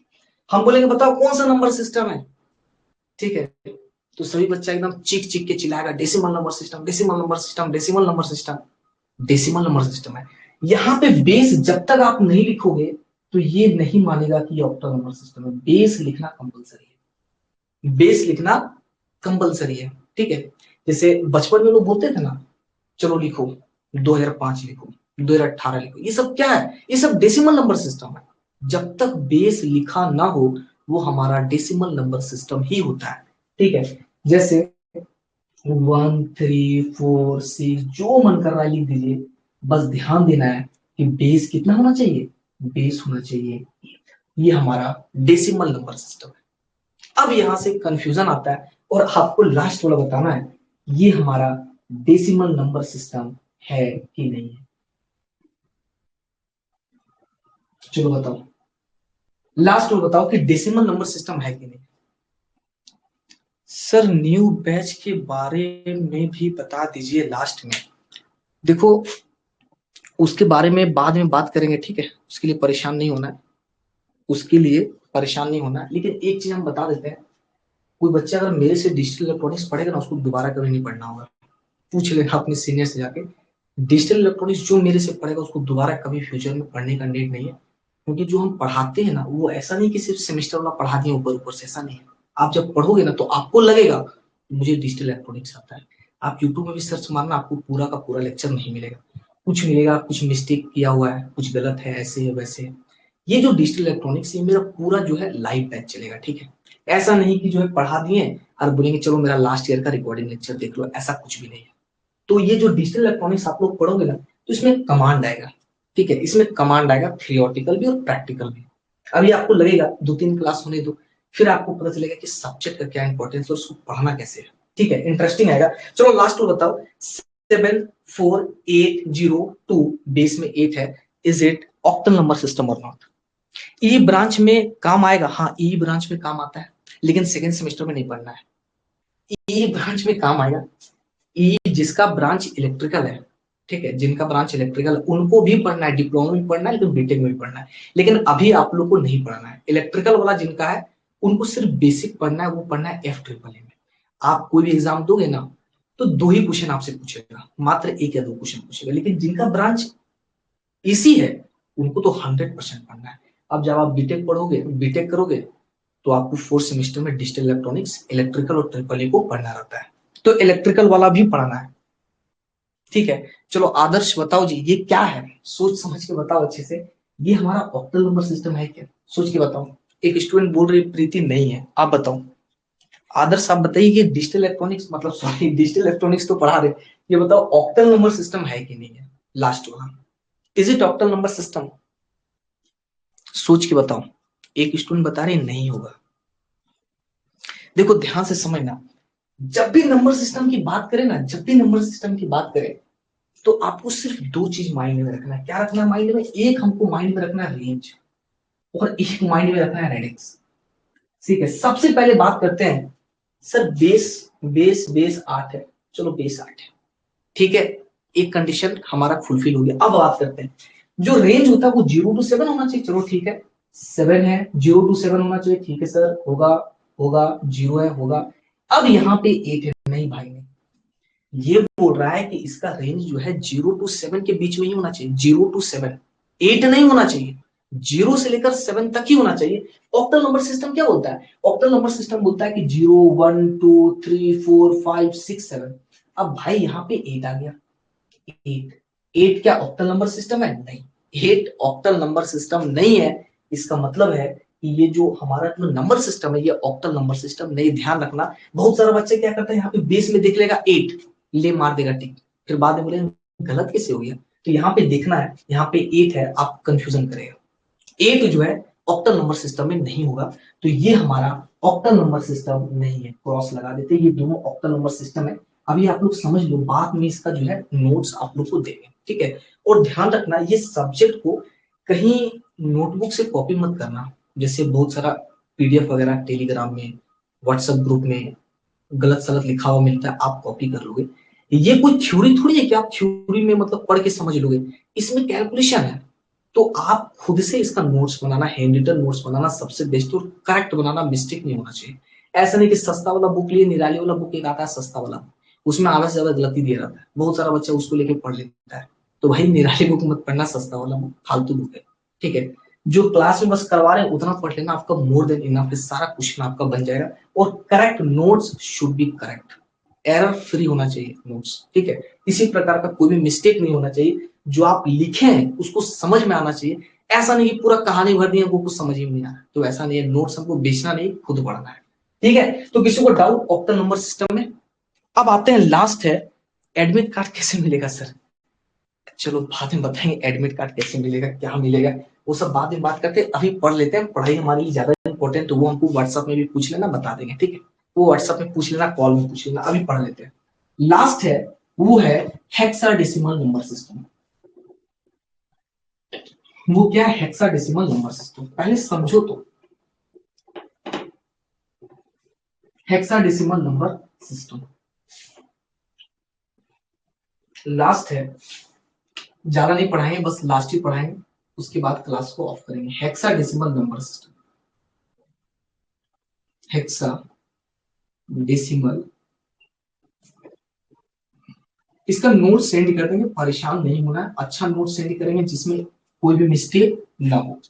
हम बोलेंगे बताओ कौन सा नंबर सिस्टम है। ठीक है, तो सभी बच्चा एकदम चीख चीख के चिल्लाएगा decimal number system, decimal number system, decimal number system. Decimal number system है। यहाँ पे बेस जब तक आप नहीं लिखोगे तो ये नहीं मानेगा कि ये ऑक्टल नंबर सिस्टम है। बेस लिखना कंपलसरी है, बेस लिखना कंपलसरी है। ठीक है, जैसे बचपन में लोग बोलते थे ना, चलो लिखो 2005 लिखो, 2018 लिखो, ये सब क्या है, ये सब डेसिमल नंबर सिस्टम है। जब तक बेस लिखा ना हो वो हमारा डेसिमल नंबर सिस्टम ही होता है। ठीक है, जैसे 1 3 4 6, जो मन कर रहा है लिख दीजिए, बस ध्यान देना है कि बेस कितना होना चाहिए, बेस होना चाहिए, ये हमारा डेसिमल नंबर सिस्टम है। अब यहां से कंफ्यूजन आता है, और आपको लास्ट वाला बताना है ये हमारा डेसिमल नंबर सिस्टम है कि नहीं है। चलो बताओ, लास्ट में बताओ कि डेसिमल नंबर सिस्टम है कि नहीं। सर न्यू बैच के बारे में भी बता दीजिए लास्ट में। देखो उसके बारे में बाद में बात करेंगे, ठीक है, उसके लिए परेशान नहीं होना है, उसके लिए परेशान नहीं होना है। लेकिन एक चीज हम बता देते हैं, कोई बच्चा अगर मेरे से डिजिटल इलेक्ट्रॉनिक्स पढ़ेगा ना, उसको दोबारा कभी नहीं पढ़ना होगा। पूछ लेना अपने सीनियर से जाके, डिजिटल इलेक्ट्रॉनिक्स जो मेरे से पढ़ेगा उसको दोबारा कभी फ्यूचर में पढ़ने का नीड नहीं है। क्योंकि जो हम पढ़ाते हैं ना, वो ऐसा नहीं कि सिर्फ सेमेस्टर वाला पढ़ा दिए ऊपर ऊपर से, ऐसा नहीं है। आप जब पढ़ोगे ना तो आपको लगेगा मुझे डिजिटल इलेक्ट्रॉनिक्स आता है। आप यूट्यूब में भी सर्च मारना, आपको पूरा का पूरा लेक्चर नहीं मिलेगा, कुछ मिलेगा, कुछ मिस्टेक किया हुआ है, कुछ गलत है, ऐसे है वैसे है। ये जो डिजिटल इलेक्ट्रॉनिक्स ये मेरा पूरा जो है लाइव बैच चलेगा, ठीक है। ऐसा नहीं कि जो है पढ़ा दिए और बोलेंगे चलो मेरा लास्ट ईयर का रिकॉर्डिंग लेक्चर देख लो, ऐसा कुछ भी नहीं है। तो ये जो डिजिटल इलेक्ट्रॉनिक्स आप लोग पढ़ोगे ना, तो इसमें कमांड आएगा, ठीक है, इसमें कमांड आएगा, थियोरटिकल भी और प्रैक्टिकल भी। अभी आपको लगेगा 2-3 क्लास होने दो, फिर आपको पता चलेगा कि सब्जेक्ट का क्या इंपॉर्टेंस है और उसको पढ़ना कैसे है, ठीक है, इंटरेस्टिंग आएगा। चलो लास्ट में बताओ, 74802 बेस में 8 है, is it octal number system और नॉट। ई ब्रांच में काम आएगा, हाँ ई ब्रांच में काम आता है, लेकिन सेकेंड सेमेस्टर में नहीं पढ़ना है। ई ब्रांच में काम आएगा, ई जिसका ब्रांच इलेक्ट्रिकल है, ठीक है, जिनका ब्रांच इलेक्ट्रिकल है उनको भी पढ़ना है, डिप्लोमा में पढ़ना है, लेकिन बीटेक में भी पढ़ना है। लेकिन अभी आप लोग को नहीं पढ़ना है। इलेक्ट्रिकल वाला जिनका है उनको सिर्फ बेसिक पढ़ना है, वो पढ़ना है F-EEE में। आप कोई भी एग्जाम दोगे ना तो 2 ही क्वेश्चन आपसे पूछेगा, मात्र 1 या 2 क्वेश्चन पूछेगा। लेकिन जिनका ब्रांच इसी है उनको तो 100% पढ़ना है। अब जब आप बीटेक पढ़ोगे, बीटेक करोगे, तो आपको 4th सेमेस्टर में डिजिटल इलेक्ट्रॉनिक्स, इलेक्ट्रिकल और ट्रिपल को पढ़ना रहता है, तो इलेक्ट्रिकल वाला भी पढ़ना है, ठीक है। चलो आदर्श बताओ जी, ये क्या है, सोच समझ के बताओ अच्छे से, ये हमारा ऑक्टल नंबर सिस्टम है क्या, सोच के बताओ। एक स्टूडेंट बोल रही प्रीति नहीं है, आप बताओ। आदर्श आप बताइए कि डिजिटल इलेक्ट्रॉनिक्स, मतलब सॉरी डिजिटल इलेक्ट्रॉनिक्स तो पढ़ा रहे, ये बताओ ऑक्टल नंबर सिस्टम है कि नहीं है, लास्ट वाला, is it octal number system, सोच के बताओ। एक स्टूडेंट बता रहे नहीं होगा। देखो ध्यान से समझना, जब भी नंबर सिस्टम की बात करें ना, जब भी नंबर सिस्टम की बात करें तो आपको सिर्फ 2 चीज माइंड में रखना है। क्या रखना है माइंड में, एक हमको माइंड में रखना है रेंज, और एक माइंड में रखना है रेडिक्स, ठीक है। सबसे पहले बात करते हैं, सर बेस बेस बेस 8 है, चलो बेस 8 है, ठीक है, एक कंडीशन हमारा फुलफिल हो गया। अब बात करते हैं, जो रेंज होता है वो 0 to 7 होना चाहिए, चलो ठीक है, 7 है, 0 to 7 होना चाहिए, ठीक है सर, होगा होगा, 0 है, होगा। अब यहाँ पे 8 है, नहीं भाई नहीं, ये बोल रहा है कि इसका रेंज जो है 0 to 7 के बीच में ही होना चाहिए, 0 to 7, 8 नहीं होना चाहिए, 0 से लेकर 7 तक ही होना चाहिए। ऑक्टल नंबर सिस्टम क्या बोलता है, ऑक्टल नंबर सिस्टम बोलता है कि 0 1 2 3 4 5 6 7। अब भाई यहाँ पे 8 आ गया, 8, 8 क्या ऑक्टल नंबर सिस्टम है, नहीं, 8 ऑक्टल नंबर सिस्टम नहीं है। इसका मतलब है कि ये जो हमारा जो नंबर सिस्टम है ये ऑक्टल नंबर सिस्टम नहीं। ध्यान रखना, बहुत सारा बच्चे क्या करता है, यहाँ पे बेस में देख लेगा 8, ले मार देगा टिक, फिर बाद में बोले गलत कैसे हो गया। तो यहाँ पे देखना है, यहाँ पे 8 है, आप कंफ्यूजन करेगा, 8 जो है ऑक्टल नंबर सिस्टम में नहीं होगा, तो ये हमारा ऑक्टल नंबर सिस्टम नहीं है, क्रॉस लगा देते, ये दोनों ऑक्टल नंबर सिस्टम है। अभी आप लोग समझ लो, बाद में इसका जो है नोट्स आप लोग को देंगे, ठीक है। और ध्यान रखना ये सब्जेक्ट को कहीं नोटबुक से कॉपी मत करना, जैसे बहुत सारा पीडीएफ वगैरह टेलीग्राम में, व्हाट्सएप ग्रुप में गलत सलत लिखा हुआ मिलता है, आप कॉपी कर लोगे। ये कोई थ्योरी थोड़ी है कि आप थ्योरी में मतलब पढ़ के समझ लोगे, इसमें कैलकुलेशन है। तो आप खुद से इसका नोट्स बनाना, हैंड रिटन नोट्स बनाना सबसे बेस्ट, और करेक्ट बनाना, मिस्टेक नहीं होना चाहिए। ऐसा नहीं कि सस्ता वाला बुक लिए, निराली वाला बुक एक आता है सस्ता वाला, उसमें आधा से ज्यादा गलती दिया रहता है, बहुत सारा बच्चा उसको लेके पढ़ लेता है। तो भाई निराली बुक मत पढ़ना, सस्ता वाला बुक फालतू बुक है, ठीक है। जो क्लास में बस करवा रहे हैं उतना पढ़ लेना, आपका मोर देन इनफ, सारा क्वेश्चन आपका बन जाएगा। और correct notes should be correct, error free होना चाहिए नोट्स, ठीक है। इसी प्रकार का कोई भी मिस्टेक नहीं होना चाहिए, जो आप लिखे हैं उसको समझ में आना चाहिए। ऐसा नहीं कि पूरा कहानी भर दी हमको कुछ समझ ही नहीं आ रहा, तो ऐसा नहीं है, नोट्स हमको बेचना नहीं, खुद पढ़ना है, ठीक है। तो किसी को डाउट ऑक्टल नंबर सिस्टम में। अब आते हैं लास्ट है, एडमिट कार्ड कैसे मिलेगा सर। चलो बाद में बताएंगे एडमिट कार्ड कैसे मिलेगा, क्या मिलेगा, वो सब बाद में बात करते हैं, अभी पढ़ लेते हैं, पढ़ाई हमारे लिए ज्यादा इंपॉर्टेंट, तो वो हमको व्हाट्सएप में भी पूछ लेना, बता देंगे, ठीक है। वो व्हाट्सएप में पूछ लेना, कॉल में पूछ लेना, अभी पढ़ लेते हैं। लास्ट है वो है हेक्साडेसिमल नंबर सिस्टम। वो क्या है हेक्साडेसिमल नंबर सिस्टम, पहले समझो तो। हेक्साडेसिमल नंबर सिस्टम लास्ट है, ज्यादा नहीं पढ़ाएंगे, बस लास्ट ही पढ़ाएंगे, उसके बाद क्लास को ऑफ करेंगे। हेक्साडेसिमल नंबर सिस्टम, हेक्साडेसिमल, इसका नोट सेंड कर देंगे, परेशान नहीं होना है, अच्छा नोट सेंड करेंगे जिसमें कोई भी मिस्टेक ना हो,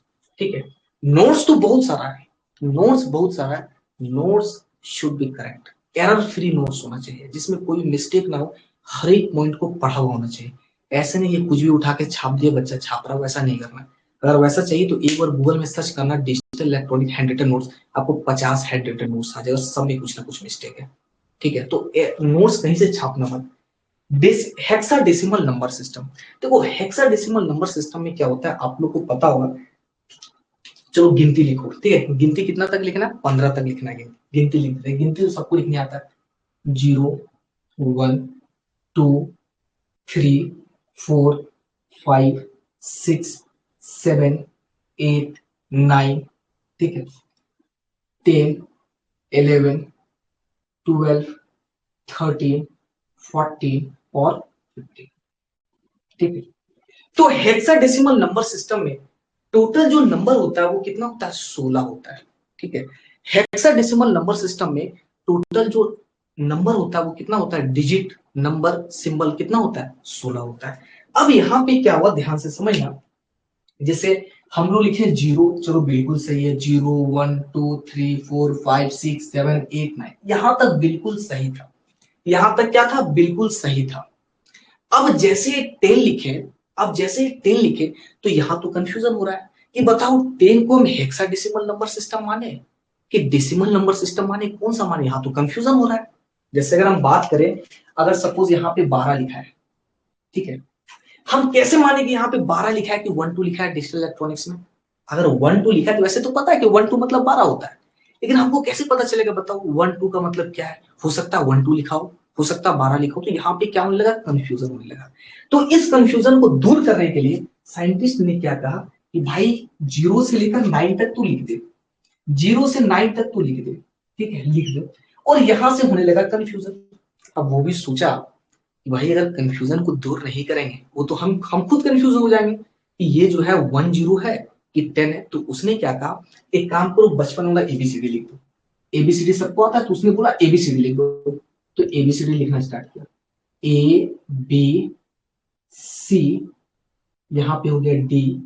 ठीक है। नोट्स तो बहुत सारा है, नोट्स बहुत सारा है, notes should be correct, error free notes होना चाहिए जिसमें कोई मिस्टेक ना हो, हर एक पॉइंट को पढ़ा हुआ होना चाहिए। ऐसे नहीं कि कुछ भी उठा के छाप दिया बच्चा छाप रहा, वैसा नहीं करना है। अगर वैसा चाहिए तो एक बार गूगल में सर्च करना digital electronic handwritten notes, आपको 50 हैंड रिटन नोट्स आ जाएगा, सब में कुछ ना कुछ मिस्टेक है, ठीक है। तो नोट्स कहीं से छापना मत। हेक्साडेसिमल नंबर सिस्टम, देखो हेक्साडेसिमल नंबर सिस्टम में क्या होता है आप लोग को पता होगा। चलो गिनती लिखो, ठीक है, गिनती कितना तक लिखना है, 15 तक लिखना है। गिनती लिखते हैं, गिनती तो सबको लिखने आता है। 0 1 2 3 4 5 6 7 8 9, ठीक है, 10 11 12 13 14 और 15, ठीक है। तो हेक्साडेसिमल नंबर सिस्टम में टोटल जो नंबर होता है वो कितना होता है, 16 होता है, ठीक है। हेक्साडेसिमल नंबर सिस्टम में टोटल जो नंबर होता है वो कितना होता है, डिजिट नंबर सिंबल कितना होता है, 16 होता है। अब यहाँ पे क्या हुआ ध्यान से समझना, जैसे हम लोग लिखे 0, चलो बिल्कुल सही है, 0 1 2 3 4 5 6 7 8 9, यहां तक बिल्कुल सही था, यहां तक क्या था, बिल्कुल सही था। अब जैसे 10 लिखे, अब जैसे 10 लिखे तो यहां तो कंफ्यूजन हो रहा है कि बताओ 10 को हम हेक्साडेसिमल नंबर सिस्टम माने कि डेसिमल नंबर सिस्टम माने, कौन सा माने, यहां तो कंफ्यूजन हो रहा है। जैसे अगर हम बात करें, अगर सपोज यहाँ पे 12 लिखा है, ठीक है, हम कैसे माने कि यहाँ पे 12 लिखा है कि 1 2 लिखा है डिजिटल इलेक्ट्रॉनिक्स में। अगर 1 2 लिखा है तो वैसे तो पता है कि 1 2 मतलब 12 होता है, लेकिन हमको कैसे पता चलेगा, बताओ 1 2 का मतलब क्या है, हो सकता है 1 2 लिखा हो सकता है 12 लिखा हो, तो यहाँ पे क्या होने लगा, कंफ्यूजन होने लगा। तो इस कंफ्यूजन को दूर करने के लिए साइंटिस्ट ने क्या कहा कि भाई 0 से लेकर 9 तक तू लिख दे, 0 से 9 तक तू लिख दे, ठीक है, लिख दे। और यहां से होने लगा कंफ्यूजन। अब वो भी सोचा कि भाई अगर कंफ्यूजन को दूर नहीं करेंगे वो तो हम खुद कंफ्यूज हो जाएंगे कि ये जो है 1 0 है कि 10 है। तो उसने क्या कहा, एक काम करो बचपन वाला एबीसीडी लिख दो, एबीसीडी सबको आता है, तो उसने बोला एबीसीडी लिख दो। तो एबीसीडी लिखना स्टार्ट किया, ए बी सी, यहाँ पे हो गया डी,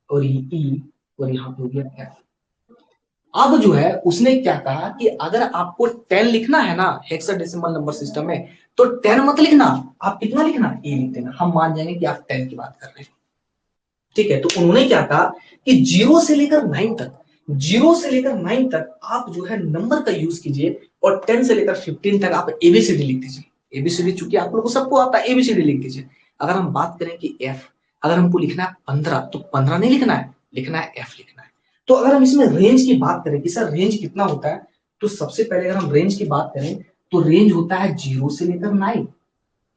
और ये ई, और यहाँ पे हो गया एफ। अब जो है उसने क्या कहा कि अगर आपको 10 लिखना है ना हेक्साडेसिमल नंबर सिस्टम में, तो 10 मत लिखना, आप कितना लिखना, ए लिख देना, हम मान जाएंगे कि आप 10 की बात कर रहे हैं, ठीक है। तो उन्होंने क्या कहा कि 0 से लेकर 9 तक, 0 से लेकर 9 तक आप जो है नंबर का यूज कीजिए, और 10 से लेकर 15 तक आप एबीसीडी लिख दीजिए। एबीसीडी चूंकि आप लोगों को सबको आता है, एबीसीडी लिख दीजिए। अगर हम बात करें कि एफ, अगर हमको लिखना है 15, तो 15 नहीं लिखना है, लिखना है एफ लिखना है। तो अगर हम इसमें रेंज की बात करें कि सर रेंज कितना होता है, तो सबसे पहले अगर हम रेंज की बात करें तो रेंज होता है 0 से लेकर 9,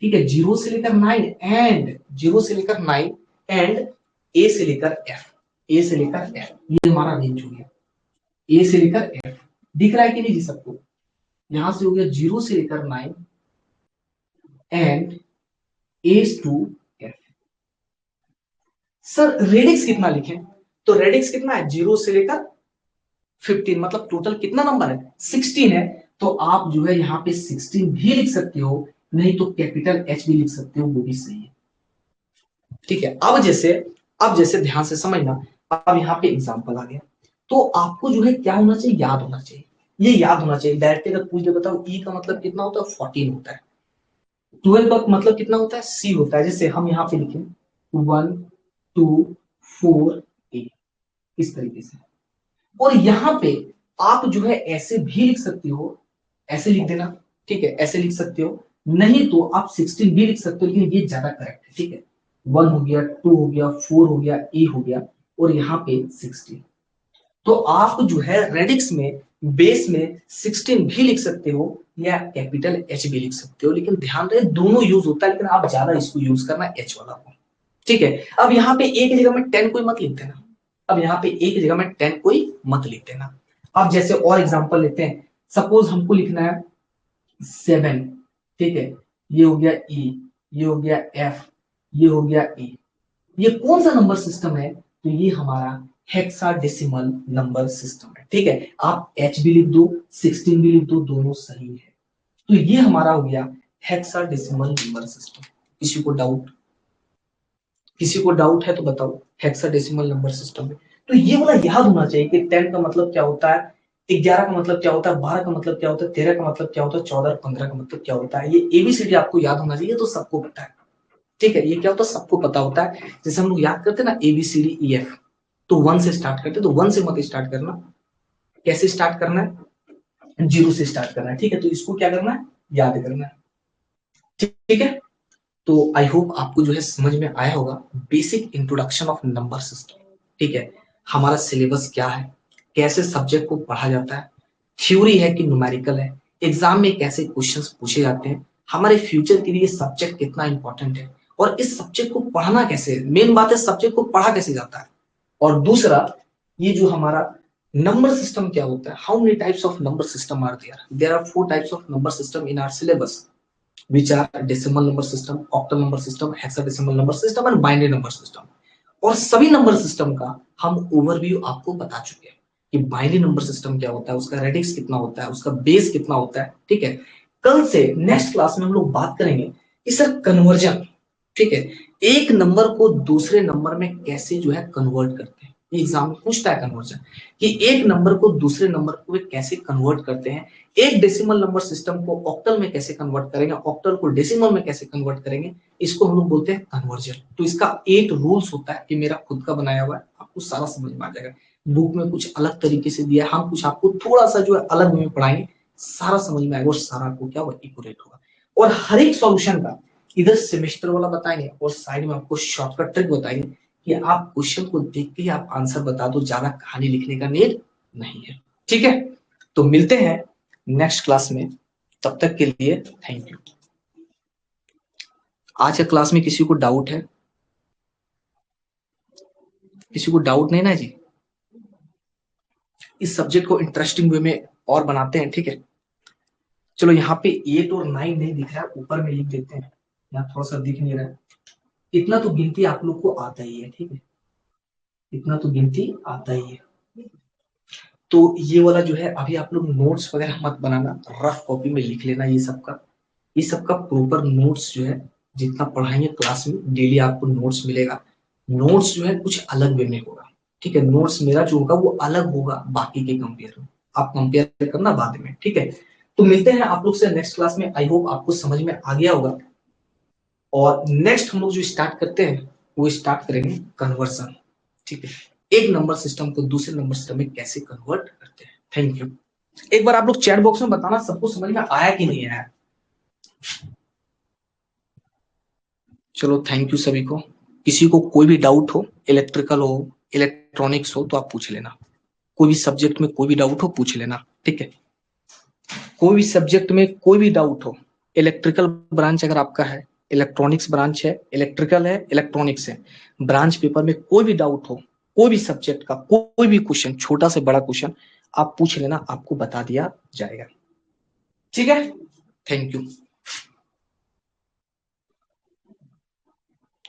ठीक है, 0 से लेकर 9 एंड 0 से लेकर 9 एंड ए से लेकर एफ, ए से लेकर एफ, ये हमारा रेंज हो गया, ए से लेकर एफ। दिख रहा है कि नहीं जी सबको, यहां से हो गया 0 से लेकर 9 and A to F. Sir radix कितना लिखें, तो रेडिक्स कितना है, 0 से लेकर 15, मतलब टोटल कितना नंबर है, 16 है। तो आप जो है यहाँ पे 16 भी लिख सकते हो, नहीं तो कैपिटल एच भी लिख सकते हो, वो भी सही है, ठीक है। अब जैसे ध्यान से समझना, अब यहाँ पे एग्जांपल आ गया, तो आपको जो है क्या होना चाहिए, याद होना चाहिए, ये याद होना चाहिए। डायरेक्ट अगर पूछ दे बताओ ई का मतलब कितना होता है, 14 होता है। 12 का मतलब कितना होता है, सी होता है। जैसे हम यहाँ पे लिखें 1 2 4 8, इस तरीके से। और यहाँ पे आप जो है ऐसे भी लिख सकते हो, ऐसे लिख देना, ठीक है, ऐसे लिख सकते हो, नहीं तो आप 16 भी लिख सकते हो, लेकिन ये ज्यादा करेक्ट है, ठीक है। 1 हो गया, 2 हो गया, 4 हो गया, ए हो गया, और यहाँ पे 16। तो आप जो है रेडिक्स में बेस में 16 भी लिख सकते हो या कैपिटल एच भी लिख सकते हो, लेकिन ध्यान रहे दोनों यूज होता है, लेकिन आप ज्यादा इसको यूज करना एच वाला को। ठीक है, अब यहाँ पे एक जगह में 10 कोई मत लिख देना, अब यहाँ पे एक जगह में 10 कोई मत लिख देना। अब जैसे और एग्जांपल लेते हैं, सपोज हमको लिखना है 7, ठीक है, ये हो गया ई, ये हो गया एफ, ये हो गया ई, ये कौन सा नंबर सिस्टम है? तो ये हमारा हेक्साडेसिमल नंबर सिस्टम है। ठीक है, आप एच भी लिख दो 16 भी लिख दो, दोनों सही है। तो ये हमारा हो गया हेक्साडेसिमल नंबर सिस्टम। किसी को डाउट? किसी को डाउट है तो बताओ, हेक्साडेसिमल नंबर सिस्टम में। तो ये वाला याद होना चाहिए कि 10 का मतलब क्या होता है, 11 का मतलब क्या होता है, 12 का मतलब क्या होता है, 13 का मतलब क्या होता है, 14 15 का मतलब क्या होता है। ये एबीसीडी आपको याद होना चाहिए, तो सबको पता है। ठीक है, ये क्या होता है सबको पता होता है। जैसे हम लोग याद करते हैं ना एबीसीडी ई एफ, तो 1 से स्टार्ट करते, तो 1 से मत स्टार्ट करना। कैसे स्टार्ट करना है? 0 से स्टार्ट करना है। ठीक है, तो इसको क्या करना है, याद करना है। ठीक है, तो आई होप आपको जो है समझ में आया होगा basic introduction of number system. ठीक है, हमारा सिलेबस क्या है, कैसे सब्जेक्ट को पढ़ा जाता है, थ्योरी है कि न्यूमेरिकल है, एग्जाम में कैसे क्वेश्चंस पूछे जाते हैं, हमारे फ्यूचर के लिए सब्जेक्ट कितना इंपॉर्टेंट है, और इस सब्जेक्ट को पढ़ना कैसे, मेन बात है सब्जेक्ट को पढ़ा कैसे जाता है। और दूसरा, ये जो हमारा नंबर सिस्टम क्या होता है, how many types of number system are there, there are 4 types of number system in our syllabus, which are decimal number system, octal number system, hexadecimal number system and binary number system। और सभी नंबर सिस्टम का हम ओवरव्यू आपको बता चुके हैं कि बाइनरी नंबर सिस्टम क्या होता है, उसका रेडिक्स कितना होता है, उसका बेस कितना होता है। ठीक है, कल से नेक्स्ट क्लास में हम लोग बात करेंगे कि सर कन्वर्जन, ठीक है, एक नंबर को दूसरे नंबर में कैसे जो है कन्वर्ट करते हैं। ये एग्जाम में पूछता है कन्वर्जन, कि एक नंबर को दूसरे नंबर को वे कैसे कन्वर्ट करते हैं, एक डेसिमल नंबर सिस्टम को ऑक्टल में कैसे कन्वर्ट करेंगे, ऑक्टल को डेसिमल में कैसे कन्वर्ट करेंगे, इसको हम लोग बोलते हैं कन्वर्जन। तो इसका 8 रूल्स होता है, कि मेरा खुद का बनाया हुआ है, आपको सारा समझ में आ जाएगा। बुक में कुछ अलग तरीके से दिया है, हम कुछ आपको थोड़ा सा जो है अलग में पढ़ाएंगे, सारा समझ में आएगा और सारा आपको क्या होगा, एक्यूरेट होगा। और हर एक सॉल्यूशन का इधर सेमेस्टर वाला बताएंगे और साइड में आपको शॉर्टकट ट्रिक बताएंगे, कि आप क्वेश्चन को देख के ही आप आंसर बता दो, ज्यादा कहानी लिखने का नीड नहीं है। ठीक है, तो मिलते हैं नेक्स्ट क्लास में, तब तक के लिए थैंक यू। आज के क्लास में किसी को डाउट है? किसी को डाउट नहीं ना जी? इस सब्जेक्ट को इंटरेस्टिंग वे में और बनाते हैं। ठीक है, चलो यहाँ पे 8 और 9 नहीं दिख रहा है, ऊपर में लिख देते हैं, यहाँ थोड़ा सा दिख नहीं रहा है। इतना तो गिनती आप लोग को आता ही है। ठीक है, इतना तो गिनती आता ही है। तो ये वाला जो है, अभी आप लोग नोट्स वगैरह मत बनाना, रफ कॉपी में लिख लेना। ये सबका प्रॉपर नोट्स जो है, जितना पढ़ाएंगे क्लास में डेली आपको नोट्स मिलेगा। नोट्स जो है कुछ अलग वे में होगा। ठीक है, नोट्स मेरा जो होगा वो अलग होगा बाकी के कंपेयर में, आप कंपेयर करना बाद में। ठीक है, तो मिलते हैं आप लोग से नेक्स्ट क्लास में। आई होप आपको समझ में आ गया होगा। और नेक्स्ट हम लोग जो स्टार्ट करते हैं, वो स्टार्ट करेंगे कन्वर्सन। ठीक है, एक नंबर सिस्टम को दूसरे नंबर सिस्टम में कैसे कन्वर्ट करते हैं। Thank you. एक बार आप लोग चैट बॉक्स में बताना सबको समझ में आया कि नहीं आया। चलो थैंक यू सभी को। किसी को कोई भी डाउट हो, इलेक्ट्रिकल हो, इलेक्ट्रॉनिक्स हो, तो आप पूछ लेना। कोई भी सब्जेक्ट में कोई भी डाउट हो पूछ लेना। ठीक है, कोई भी सब्जेक्ट में कोई भी डाउट हो, इलेक्ट्रिकल ब्रांच अगर आपका है, इलेक्ट्रॉनिक्स ब्रांच है, इलेक्ट्रिकल है, इलेक्ट्रॉनिक्स है, ब्रांच पेपर में कोई भी डाउट हो, कोई भी सब्जेक्ट का कोई भी क्वेश्चन, छोटा से बड़ा क्वेश्चन आप पूछ लेना, आपको बता दिया जाएगा। ठीक है, थैंक यू।